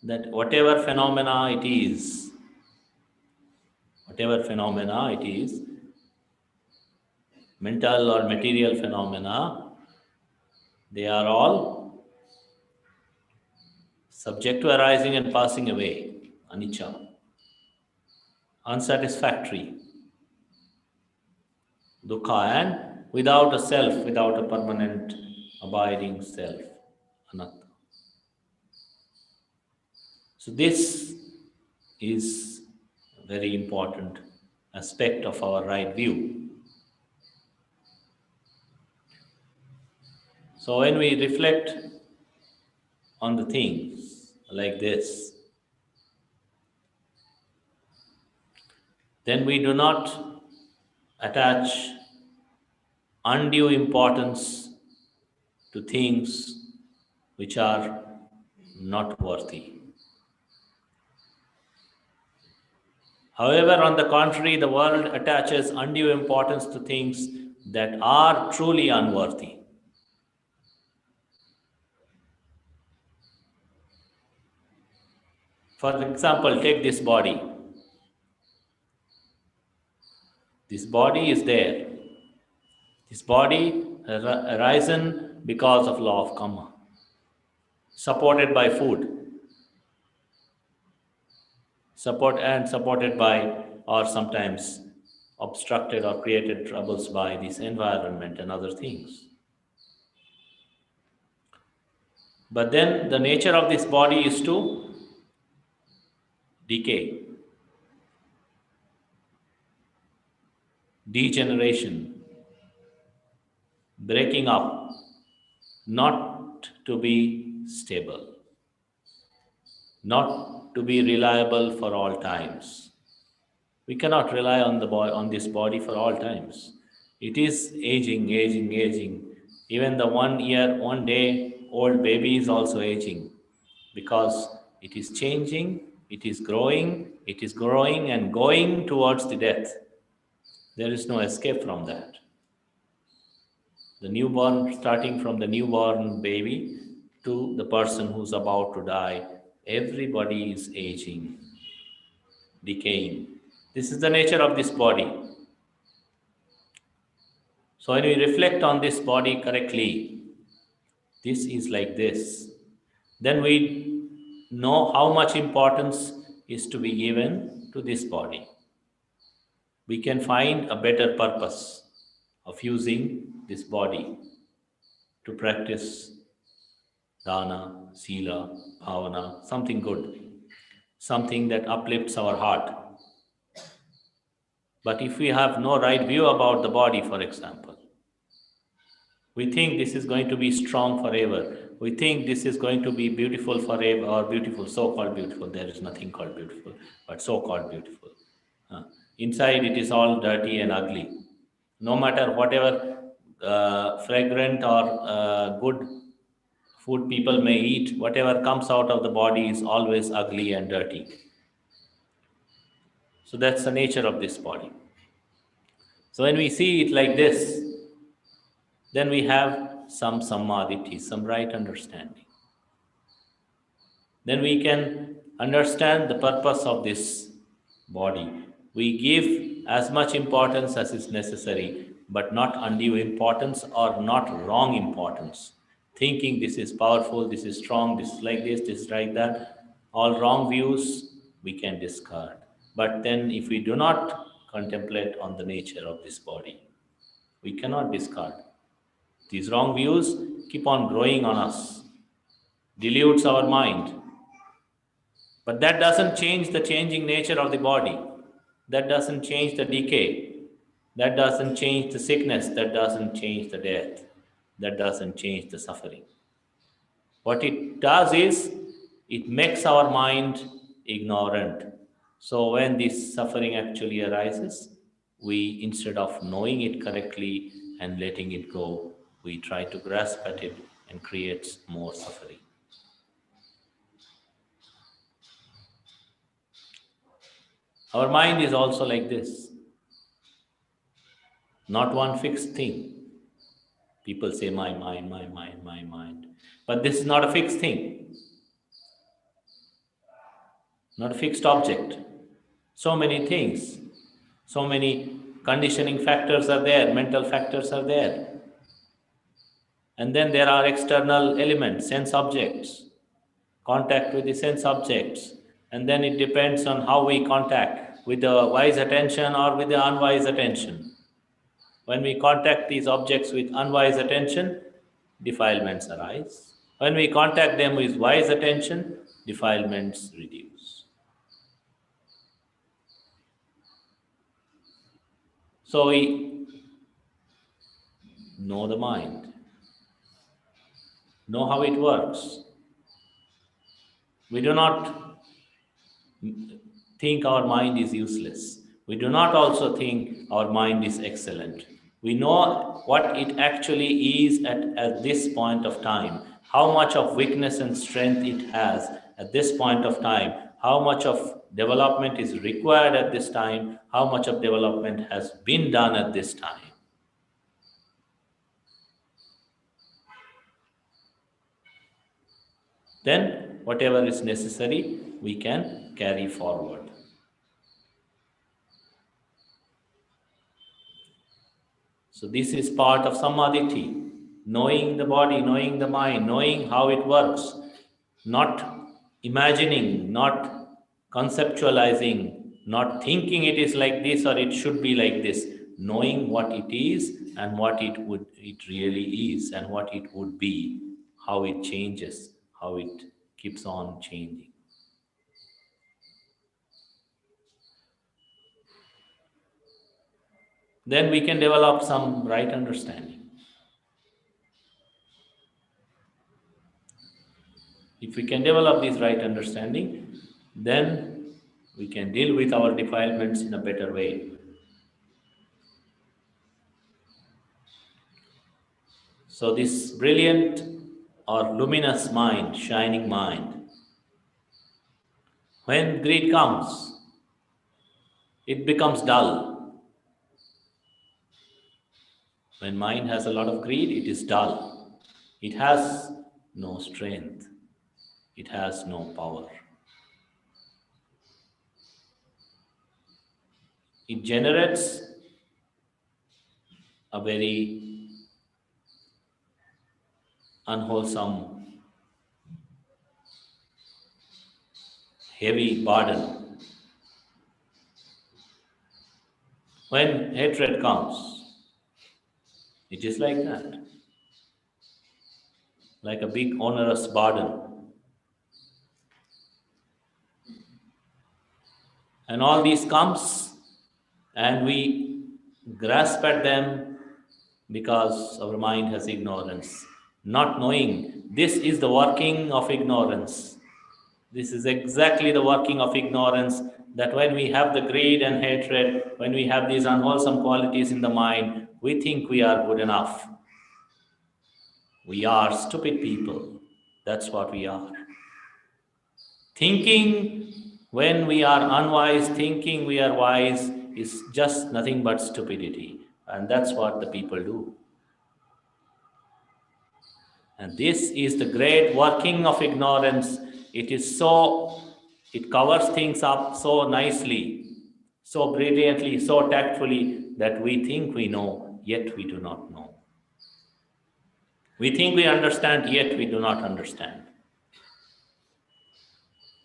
that whatever phenomena it is, mental or material phenomena, they are all subject to arising and passing away, anicca, unsatisfactory, dukkha, and without a self, without a permanent abiding self, anatta. So this is a very important aspect of our right view. So when we reflect on the things like this, then we do not attach undue importance to things which are not worthy. However, on the contrary, the world attaches undue importance to things that are truly unworthy. For example, take this body. This body is there. This body arisen because of law of karma, supported by food, supported by, or sometimes obstructed or created troubles by this environment and other things. But then the nature of this body is to decay, degeneration, breaking up, not to be stable, not to be reliable for all times. We cannot rely on this body for all times. It is aging, aging, aging. Even the 1 day old baby is also aging because it is changing, it is growing and going towards the death. There is no escape from that. The newborn, starting from the newborn baby to the person who's about to die, everybody is aging, decaying. This is the nature of this body. So when we reflect on this body correctly, this is like this, then we know how much importance is to be given to this body. We can find a better purpose of using this body to practice dana, sila, bhavana, something good, something that uplifts our heart. But if we have no right view about the body, for example, we think this is going to be strong forever. We think this is going to be beautiful forever, or beautiful, so-called beautiful. There is nothing called beautiful, but so-called beautiful. Inside it is all dirty and ugly. No matter whatever fragrant or good food people may eat, whatever comes out of the body is always ugly and dirty. So that's the nature of this body. So when we see it like this, then we have some samadhi, some right understanding. Then we can understand the purpose of this body. We give as much importance as is necessary, but not undue importance or not wrong importance. Thinking this is powerful, this is strong, this is like this is like that. All wrong views we can discard. But then if we do not contemplate on the nature of this body, we cannot discard. These wrong views keep on growing on us, dilutes our mind. But that doesn't change the changing nature of the body. That doesn't change the decay. That doesn't change the sickness. That doesn't change the death. That doesn't change the suffering. What it does is, it makes our mind ignorant. So when this suffering actually arises, we, instead of knowing it correctly and letting it go, we try to grasp at it and creates more suffering. Our mind is also like this. Not one fixed thing. People say, my mind, my mind, my mind. But this is not a fixed thing. Not a fixed object. So many things. So many conditioning factors are there. Mental factors are there. And then there are external elements, sense objects. Contact with the sense objects. And then it depends on how we contact, with the wise attention or with the unwise attention. When we contact these objects with unwise attention, defilements arise. When we contact them with wise attention, defilements reduce. So we know the mind, know how it works. We do not think our mind is useless. We do not also think our mind is excellent. We know what it actually is at this point of time, how much of weakness and strength it has at this point of time, how much of development is required at this time, how much of development has been done at this time. Then, whatever is necessary, we can carry forward. So this is part of samadhi, knowing the body, knowing the mind, knowing how it works, not imagining, not conceptualizing, not thinking it is like this or it should be like this, knowing what it is and what it really is and what it would be, how it changes, how it keeps on changing. Then we can develop some right understanding. If we can develop this right understanding, then we can deal with our defilements in a better way. So this brilliant or luminous mind, shining mind, when greed comes, it becomes dull. When mind has a lot of greed, it is dull. It has no strength. It has no power. It generates a very unwholesome, heavy burden. When hatred comes, it is like that, like a big onerous burden. And all these comes and we grasp at them because our mind has ignorance, not knowing this is the working of ignorance. This is exactly the working of ignorance, that when we have the greed and hatred, when we have these unwholesome qualities in the mind, we think we are good enough. We are stupid people. That's what we are. Thinking when we are unwise, thinking we are wise is just nothing but stupidity. And that's what the people do. And this is the great working of ignorance. It covers things up so nicely, so brilliantly, so tactfully that we think we know, yet we do not know. We think we understand, yet we do not understand.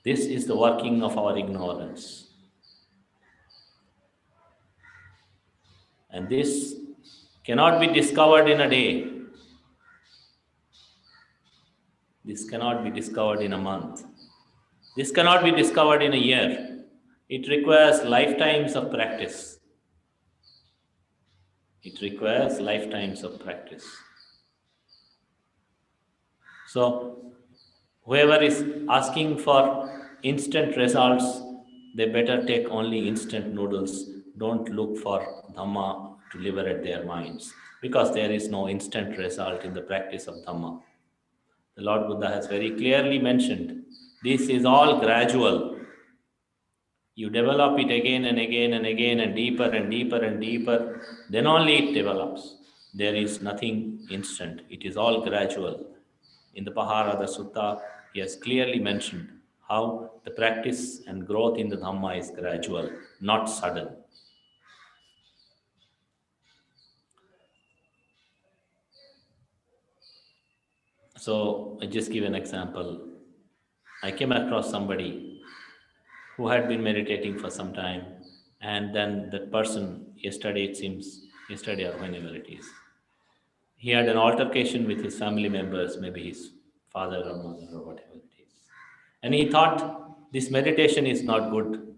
This is the working of our ignorance. And this cannot be discovered in a day. This cannot be discovered in a month. This cannot be discovered in a year. It requires lifetimes of practice. It requires lifetimes of practice. So, whoever is asking for instant results, they better take only instant noodles. Don't look for Dhamma to liberate their minds, because there is no instant result in the practice of Dhamma. The Lord Buddha has very clearly mentioned, this is all gradual. You develop it again and again and again and deeper and deeper and deeper, then only it develops. There is nothing instant. It is all gradual. In the Paharada Sutta, he has clearly mentioned how the practice and growth in the Dhamma is gradual, not sudden. So I just give an example. I came across somebody who had been meditating for some time, and then that person, yesterday or whenever it is, he had an altercation with his family members, maybe his father or mother or whatever it is. And he thought this meditation is not good.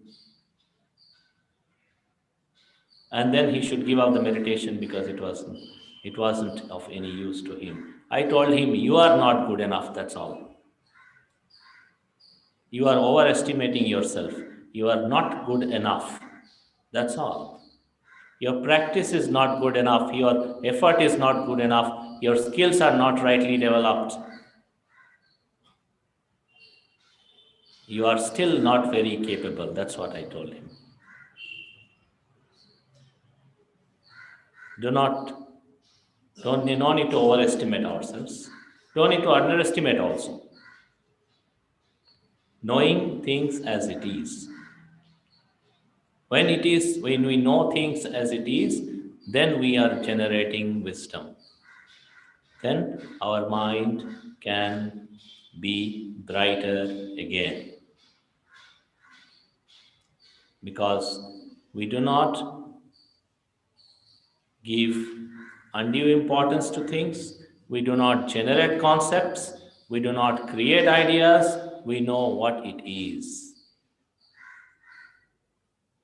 And then he should give up the meditation because it wasn't of any use to him. I told him, you are not good enough, that's all. You are overestimating yourself. You are not good enough. That's all. Your practice is not good enough, your effort is not good enough, your skills are not rightly developed. You are still not very capable. That's what I told him. No need to overestimate ourselves. Don't need to underestimate also. Knowing things as it is. When we know things as it is, then we are generating wisdom. Then our mind can be brighter again. Because we do not give undue importance to things, we do not generate concepts, we do not create ideas, we know what it is.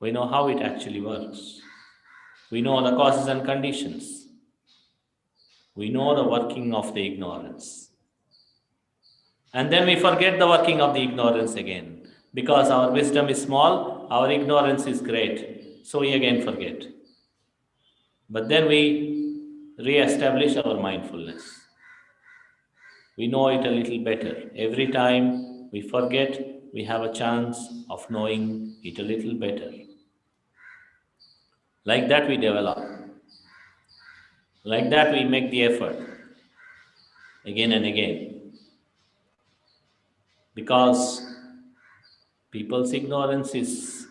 We know how it actually works. We know the causes and conditions. We know the working of the ignorance. And then we forget the working of the ignorance again. Because our wisdom is small, our ignorance is great. So we again forget. But then we re-establish our mindfulness. We know it a little better. Every time we forget, we have a chance of knowing it a little better. Like that we develop. Like that we make the effort again and again. Because people's ignorance is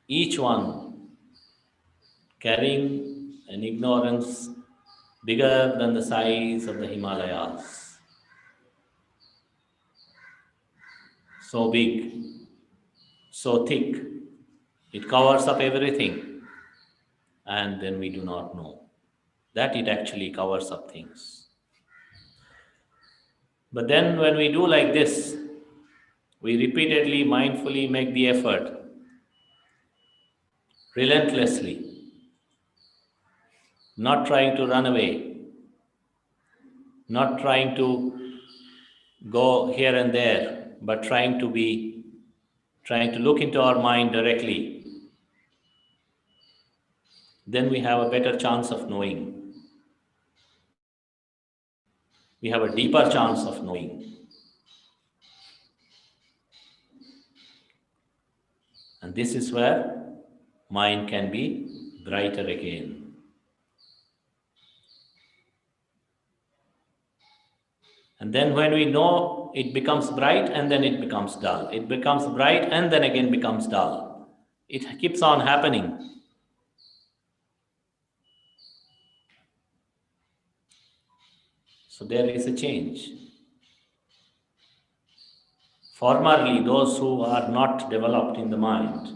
each one carrying an ignorance bigger than the size of the Himalayas. So big, so thick, it covers up everything, and then we do not know that it actually covers up things. But then when we do like this, we repeatedly, mindfully make the effort, relentlessly, not trying to run away, not trying to go here and there, but trying to look into our mind directly. Then we have a better chance of knowing. We have a deeper chance of knowing. And this is where mind can be brighter again. And then when we know, it becomes bright and then it becomes dull. It becomes bright and then again becomes dull. It keeps on happening. So there is a change. Formerly, those who are not developed in the mind,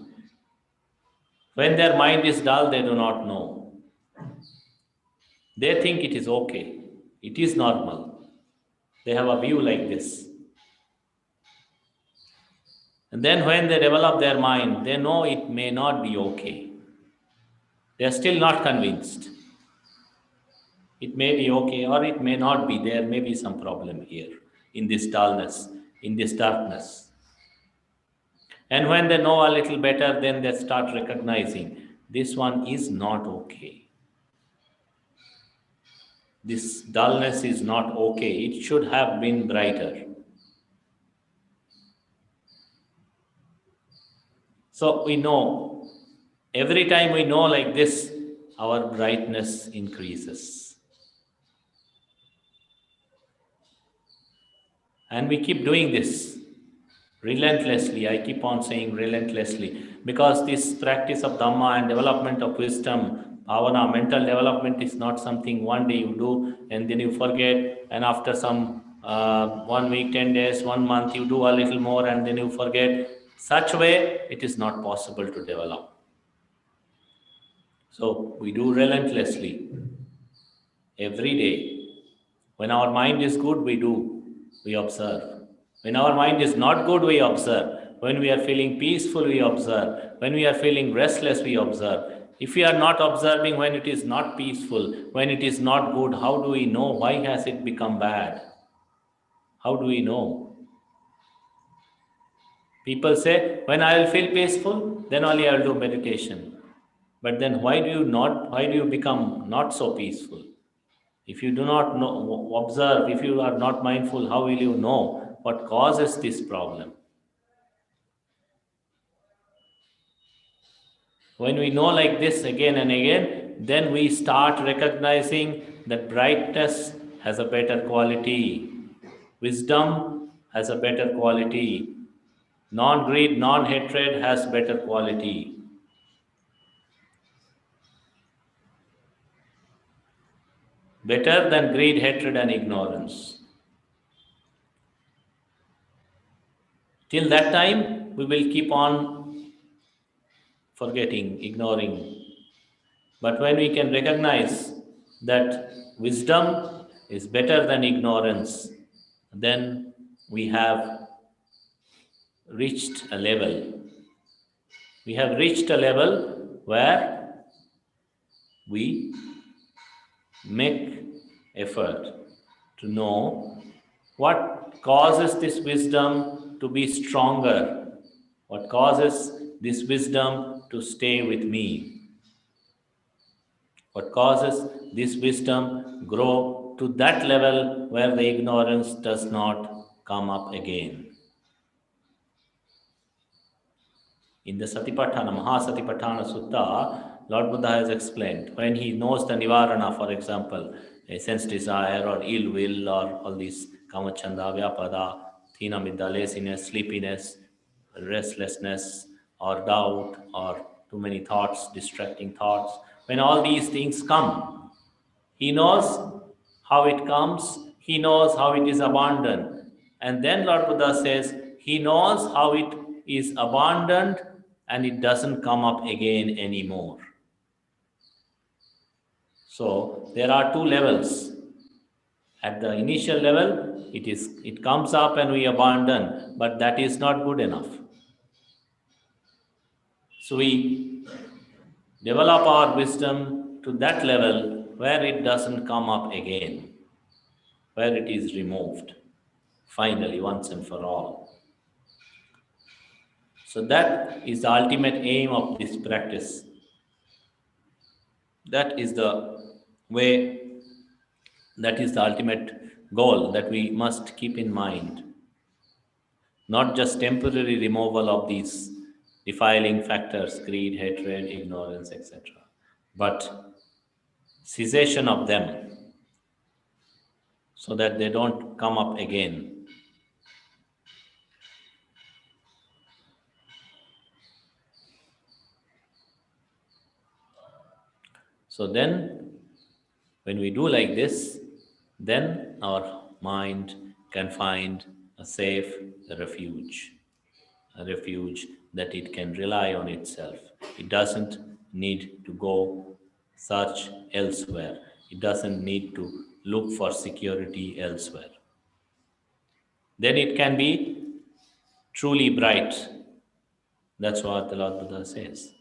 when their mind is dull, they do not know. They think it is okay. It is normal. They have a view like this. And then when they develop their mind, they know it may not be okay. They are still not convinced. It may be okay or it may not be. There may be some problem here in this dullness, in this darkness. And when they know a little better, then they start recognizing this one is not okay. This dullness is not okay. It should have been brighter. So we know, every time we know like this, our brightness increases. And we keep doing this relentlessly. I keep on saying relentlessly, because this practice of Dhamma and development of wisdom, bhavana, mental development is not something one day you do and then you forget, and after some 1 week, 10 days, 1 month, you do a little more and then you forget. Such way, it is not possible to develop. So we do relentlessly every day. When our mind is good, we observe. When our mind is not good, we observe. When we are feeling peaceful, we observe. When we are feeling restless, we observe. If we are not observing when it is not peaceful, when it is not good, how do we know? Why has it become bad? How do we know? People say, when I will feel peaceful, then only I will do meditation. But then why do you become not so peaceful? If you do not know, observe, if you are not mindful, how will you know what causes this problem? When we know like this again and again, then we start recognizing that brightness has a better quality, wisdom has a better quality, non-greed, non-hatred has better quality. Better than greed, hatred, and ignorance. Till that time, we will keep on forgetting, ignoring. But when we can recognize that wisdom is better than ignorance, then we have reached a level. We have reached a level where we make effort to know what causes this wisdom to be stronger, what causes this wisdom to stay with me, what causes this wisdom grow to that level where the ignorance does not come up again. In the Satipatthana, Mahasatipatthana Sutta, Lord Buddha has explained, when he knows the Nivarana, for example, a sense desire or ill will or all these Kamachanda, Vyapada, Thinamidda, laziness, sleepiness, restlessness or doubt or too many thoughts, distracting thoughts, when all these things come, he knows how it comes, he knows how it is abandoned. And then Lord Buddha says, he knows how it is abandoned and it doesn't come up again anymore. So there are two levels. At the initial level, it comes up and we abandon, but that is not good enough. So we develop our wisdom to that level where it doesn't come up again, where it is removed, finally, once and for all. So that is the ultimate aim of this practice. That is the way, that is the ultimate goal that we must keep in mind. Not just temporary removal of these defiling factors, greed, hatred, ignorance, etc., but cessation of them so that they don't come up again. So then, when we do like this, then our mind can find a safe refuge that it can rely on itself. It doesn't need to go search elsewhere. It doesn't need to look for security elsewhere. Then it can be truly bright. That's what the Lord Buddha says.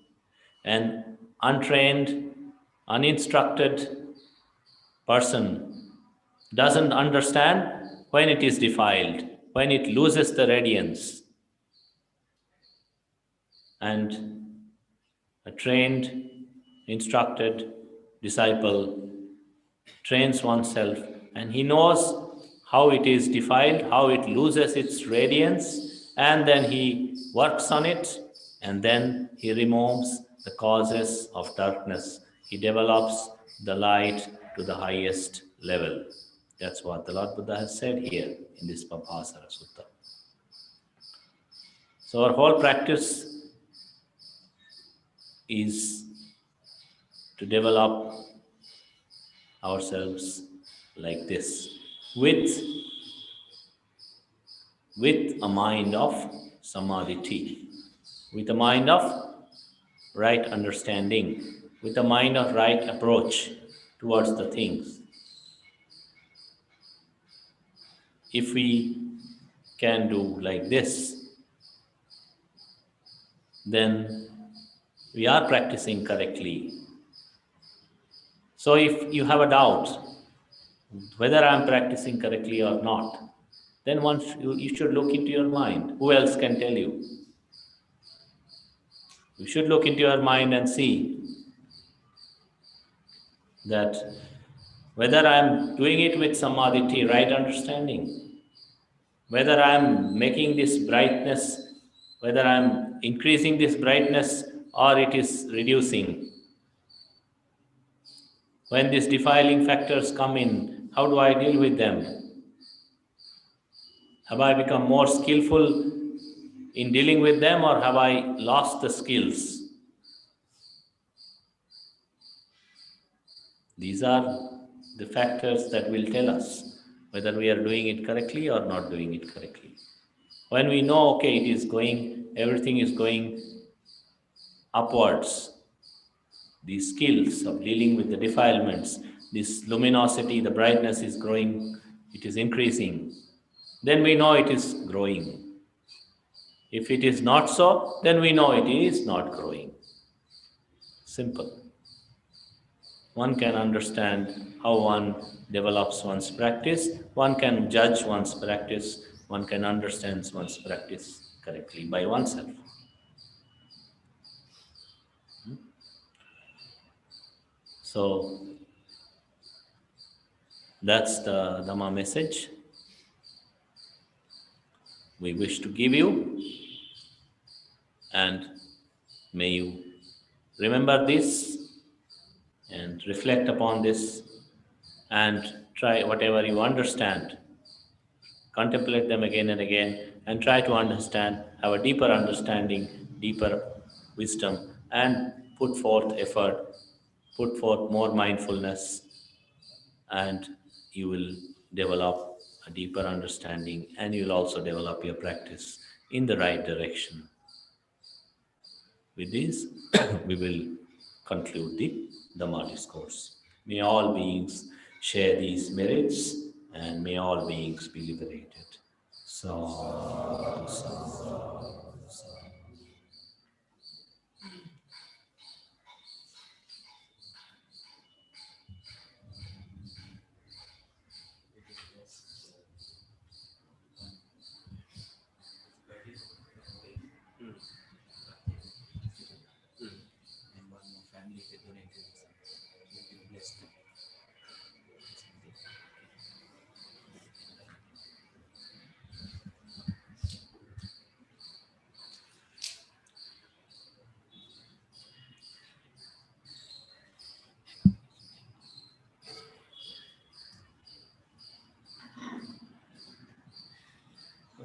An untrained, uninstructed person doesn't understand when it is defiled, when it loses the radiance. And a trained, instructed disciple trains oneself and he knows how it is defiled, how it loses its radiance, and then he works on it, and then he removes the causes of darkness. He develops the light to the highest level. That's what the Lord Buddha has said here in this Papasara Sutta. So our whole practice is to develop ourselves like this, with a mind of samadhi, with a mind of right understanding, with a mind of right approach towards the things. If we can do like this, then we are practicing correctly. So if you have a doubt whether I am practicing correctly or not, then you should look into your mind. Who else can tell you? You should look into your mind and see that whether I'm doing it with samadhi, right understanding, whether I'm making this brightness, whether I'm increasing this brightness or it is reducing. When these defiling factors come in, how do I deal with them? Have I become more skillful in dealing with them, or have I lost the skills? These are the factors that will tell us whether we are doing it correctly or not doing it correctly. When we know, okay, it is going, everything is going upwards, these skills of dealing with the defilements, this luminosity, the brightness is growing, it is increasing, then we know it is growing. If it is not so, then we know it is not growing. Simple. One can understand how one develops one's practice, one can judge one's practice, one can understand one's practice correctly by oneself. So that's the Dhamma message we wish to give you, and may you remember this and reflect upon this and try whatever you understand. Contemplate them again and again and try to understand, have a deeper understanding, deeper wisdom, and put forth effort, put forth more mindfulness, and you will develop a deeper understanding, and you will also develop your practice in the right direction. With this, we will conclude the Dhamma discourse. May all beings share these merits, and may all beings be liberated. Sadhu, sadhu, sadhu.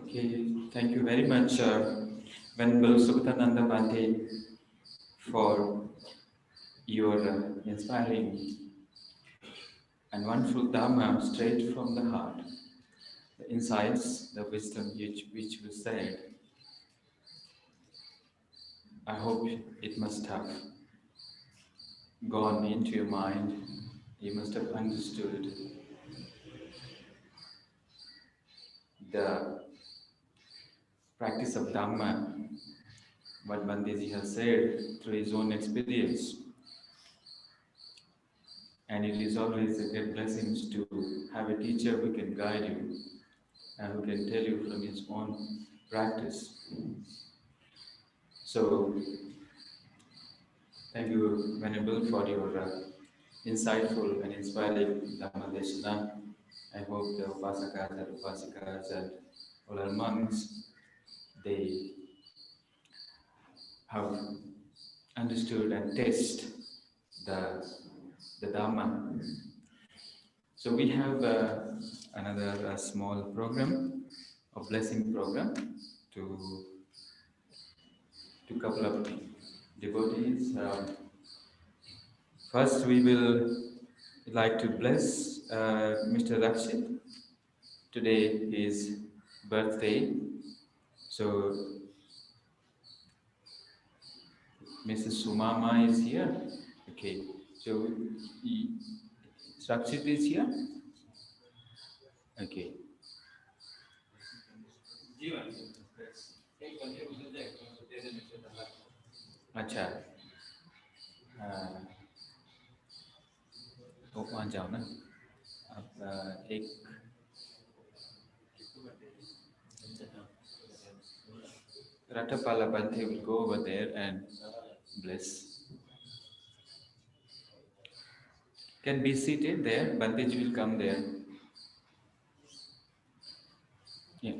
Okay, thank you very much, Venerable Sukhatananda Bhante, for your inspiring and wonderful Dhamma straight from the heart. The insights, the wisdom which you said, I hope it must have gone into your mind. You must have understood the practice of Dhamma, what Bandeji has said through his own experience. And it is always a great blessing to have a teacher who can guide you and who can tell you from his own practice. So, thank you, Venerable, for your insightful and inspiring Dhamma Deshana. I hope the Upasakas and Upasikas and all our monks, they have understood and tasted the Dhamma. So we have another small program, a blessing program, to couple of devotees. First, we will like to bless Mr. Rakshit. Today is birthday, so Mrs. Sumama is here. Okay, so Rakshit is here. Okay. अच्छा तो वहाँ जाओ ना आप एक Ratapala Bhante will go over there and bless. Can be seated there. Bante will come there. Yeah.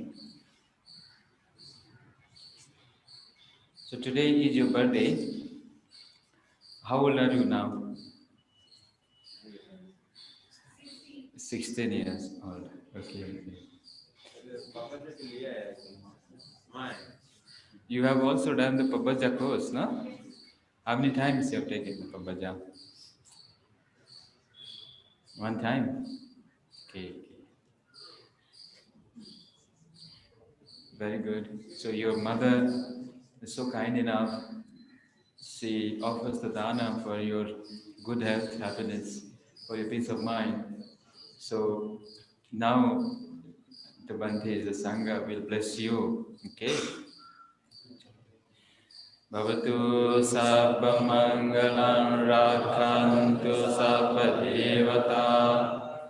So today is your birthday. How old are you now? 16 years old. Okay. You have also done the Pabaja course, no? How many times you have taken the Pabaja? One time? Okay. Very good. So your mother is so kind enough. She offers the dana for your good health, happiness, for your peace of mind. So now the Bante, the Sangha will bless you. Okay? Bhavatu sabba mangalam rakhantu sabba devata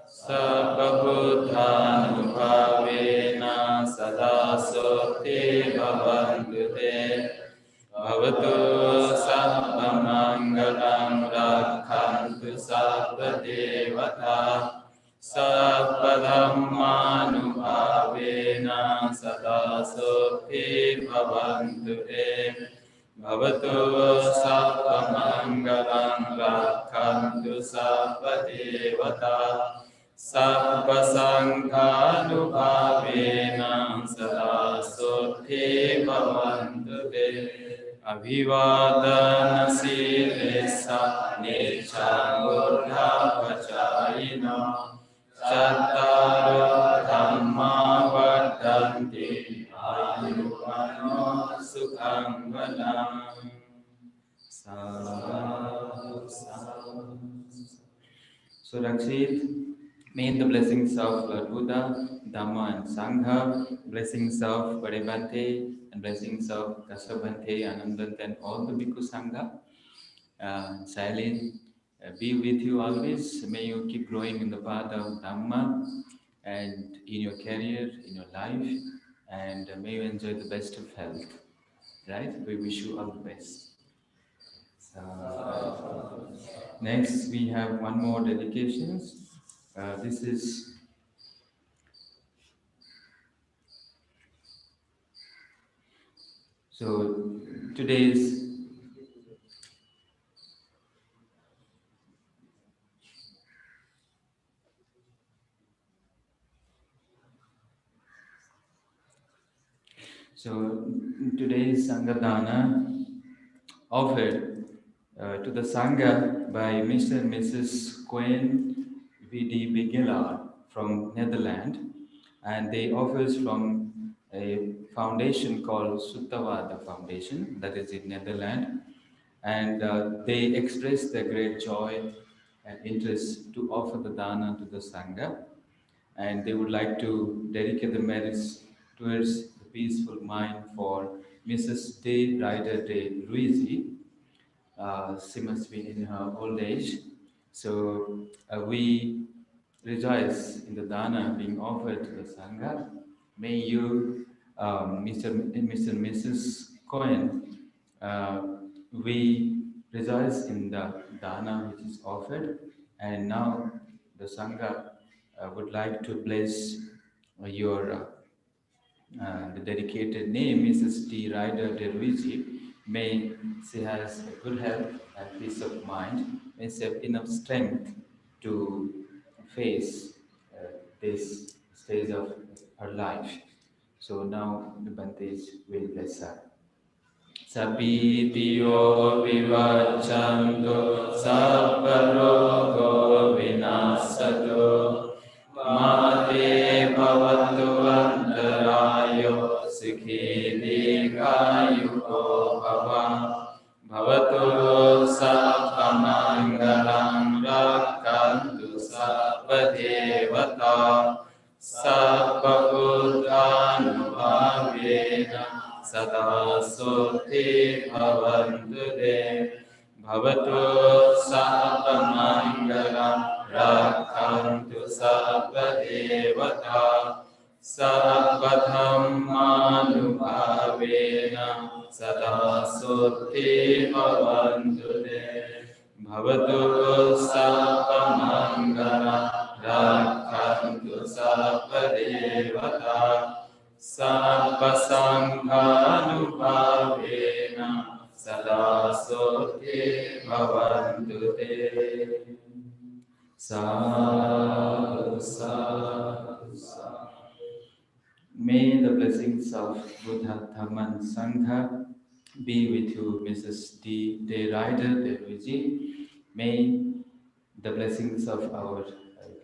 sabba buddhanubhavena sada sote bhavantu te. Bhavatu sabba mangalam rakhantu sabba devata sabba dhammanubhavena sada sote bhavantu te. Bhavatu sabba mangalam rakhantu sabba devata sabba sankhanubhavena sada sote bhavantu te. Abhivadana silesa necha buddha vachayina chattaro dhamma vardhanti ayuvanno sukham balam. Sadhu, sadhu. So Rakshit, may the blessings of Lord Buddha, Dhamma and Sangha, blessings of Paribhante, and blessings of Kasabhante, Anandant, and all the Bhikkhu Sangha, Shailin, be with you always. May you keep growing in the path of Dhamma and in your career, in your life, and may you enjoy the best of health. Right? We wish you all the best. Next, we have one more dedications. This is so today's Sangadana offered to the Sangha by Mr. and Mrs. Quinn V.D. Bigelar from Netherlands, and they offers from a foundation called Suttavada Foundation, that is in Netherlands, and they expressed their great joy and interest to offer the dana to the Sangha, and they would like to dedicate the merits towards the peaceful mind for Mrs. De Ryder de Ruizi. She must be in her old age. So we rejoice in the dana being offered to the Sangha. May you, Mr. and Mrs. Cohen, we rejoice in the dana which is offered. And now the Sangha would like to bless your the dedicated name, Mrs. D. Ryder de Ruizi. May she has good health and peace of mind. May she have enough strength to face this stage of her life. So now the Bantes will bless her. Sapitiyo vivachanto sabbarogo vinasato mate bhavatu antarayo sukhi dikayuko bhava bhavatu sabbamangalam rakkantu sabbadevata sabbabudhanubhavena sada sote bhavantu te. Bhavatu sabbamangalam rakhantu sabbadevata sabbadhammanubhavena sada sote sotti bhavantu te. Bhavatu sappamangala rakhantu sappadevata sappasanghanubhavena sada sotti bhavantu te. Sadhu, sadhu, sadhu. May the blessings of Buddha, Dhamma and Sangha be with you, Mrs. D. De Ryder, De Luigi. May the blessings of our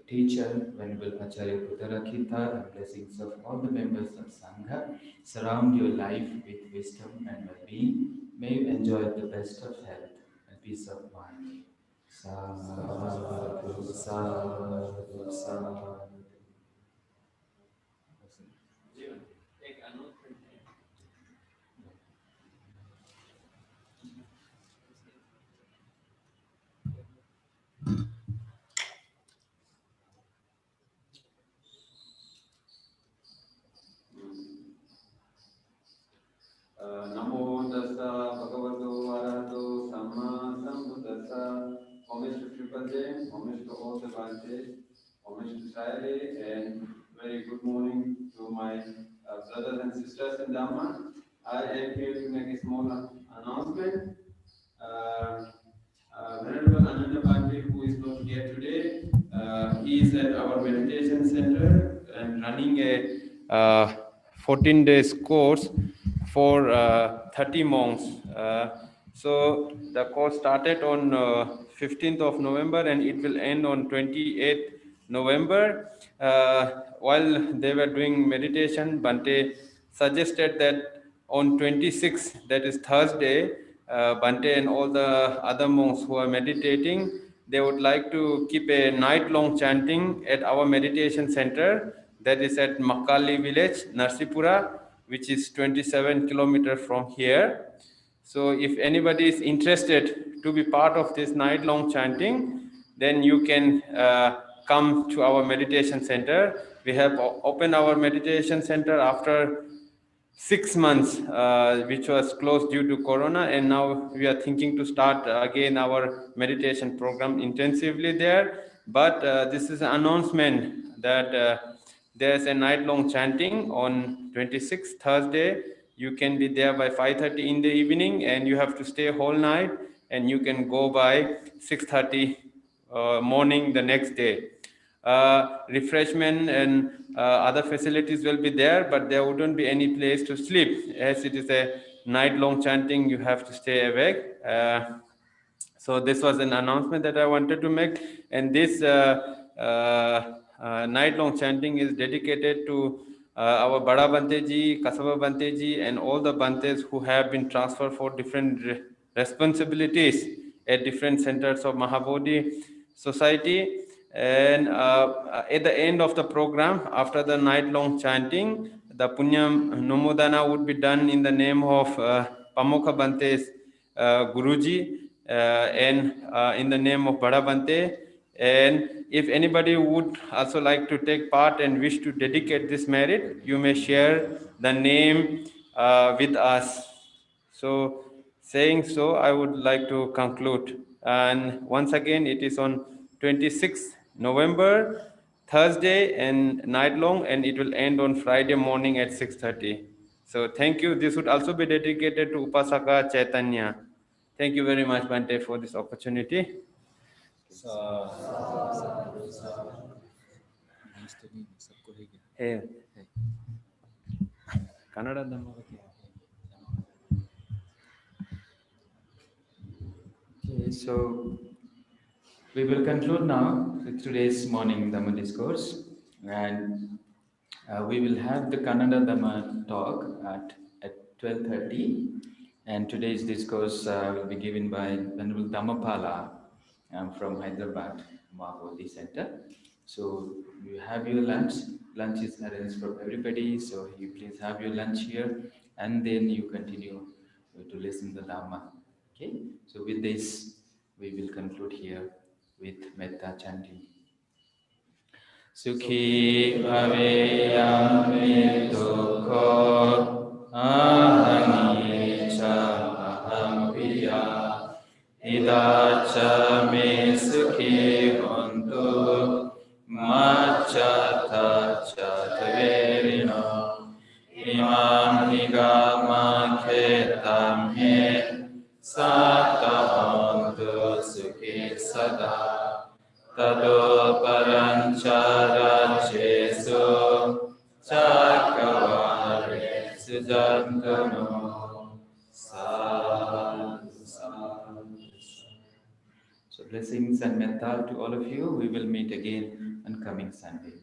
teacher, Venerable Acharya Buddharakita, and blessings of all the members of Sangha surround your life with wisdom and well-being. May you enjoy the best of health and peace of mind. Sadhu, sadhu, sadhu. Namo tassa bhagavato arahato samma sambuddhassa. Homage to Triple J, homage to all the Bhante, homage to Sayali, and very good morning to my brothers and sisters in Dhamma. I am here to make a small announcement. Venerable Ananda Bhante, who is not here today, he is at our meditation center and running a 14 days course for 30 monks. So the course started on 15th of November and it will end on 28th November. While they were doing meditation, Bhante suggested that on 26th, that is Thursday, Bhante and all the other monks who are meditating, they would like to keep a night-long chanting at our meditation center, that is at Makali village, Narsipura, which is 27 kilometers from here. So if anybody is interested to be part of this night-long chanting, then you can come to our meditation center. We have opened our meditation center after 6 months, which was closed due to Corona, and now we are thinking to start again our meditation program intensively there. But this is an announcement that there's a night-long chanting on 26th Thursday. You can be there by 5:30 in the evening, and you have to stay whole night, and you can go by 6:30 morning the next day. Refreshment and other facilities will be there, but there wouldn't be any place to sleep. As it is a night-long chanting, you have to stay awake. So this was an announcement that I wanted to make, and this night-long chanting is dedicated to our Bada Bante Ji, Kasaba Bante Ji, and all the Bantes who have been transferred for different responsibilities at different centers of Mahabodhi Society. And at the end of the program, after the night-long chanting, the Punyam Numodana would be done in the name of Pamukha Bante's Guruji, and in the name of Bada Bante. And if anybody would also like to take part and wish to dedicate this merit, you may share the name with us. So saying so, I would like to conclude. And once again, it is on 26th November, Thursday and night long, and it will end on Friday morning at 6:30. So thank you. This would also be dedicated to Upasaka Chaitanya. Thank you very much, Bhante, for this opportunity. Hey. Kannada Dhamma. Okay, so we will conclude now with today's morning Dhamma discourse, and we will have the Kannada Dhamma talk at 12:30, and today's discourse will be given by Venerable Dhammapala from Hyderabad, Mahabodhi Center. So you have your lunch. Lunch is arranged for everybody, so you please have your lunch here, and then you continue to listen to the Dhamma. Okay, so with this, we will conclude here with Metta chanting. Sukhi bhaveyami dukkho ahanicha Idacha me sukhi hontu Machatha chataverino Imam higama ketam he Satahantu sukhi sada Tado paranchara chesu Chakavare sujantano Sadhu, sadhu. So blessings and metta to all of you. We will meet again on coming Sunday.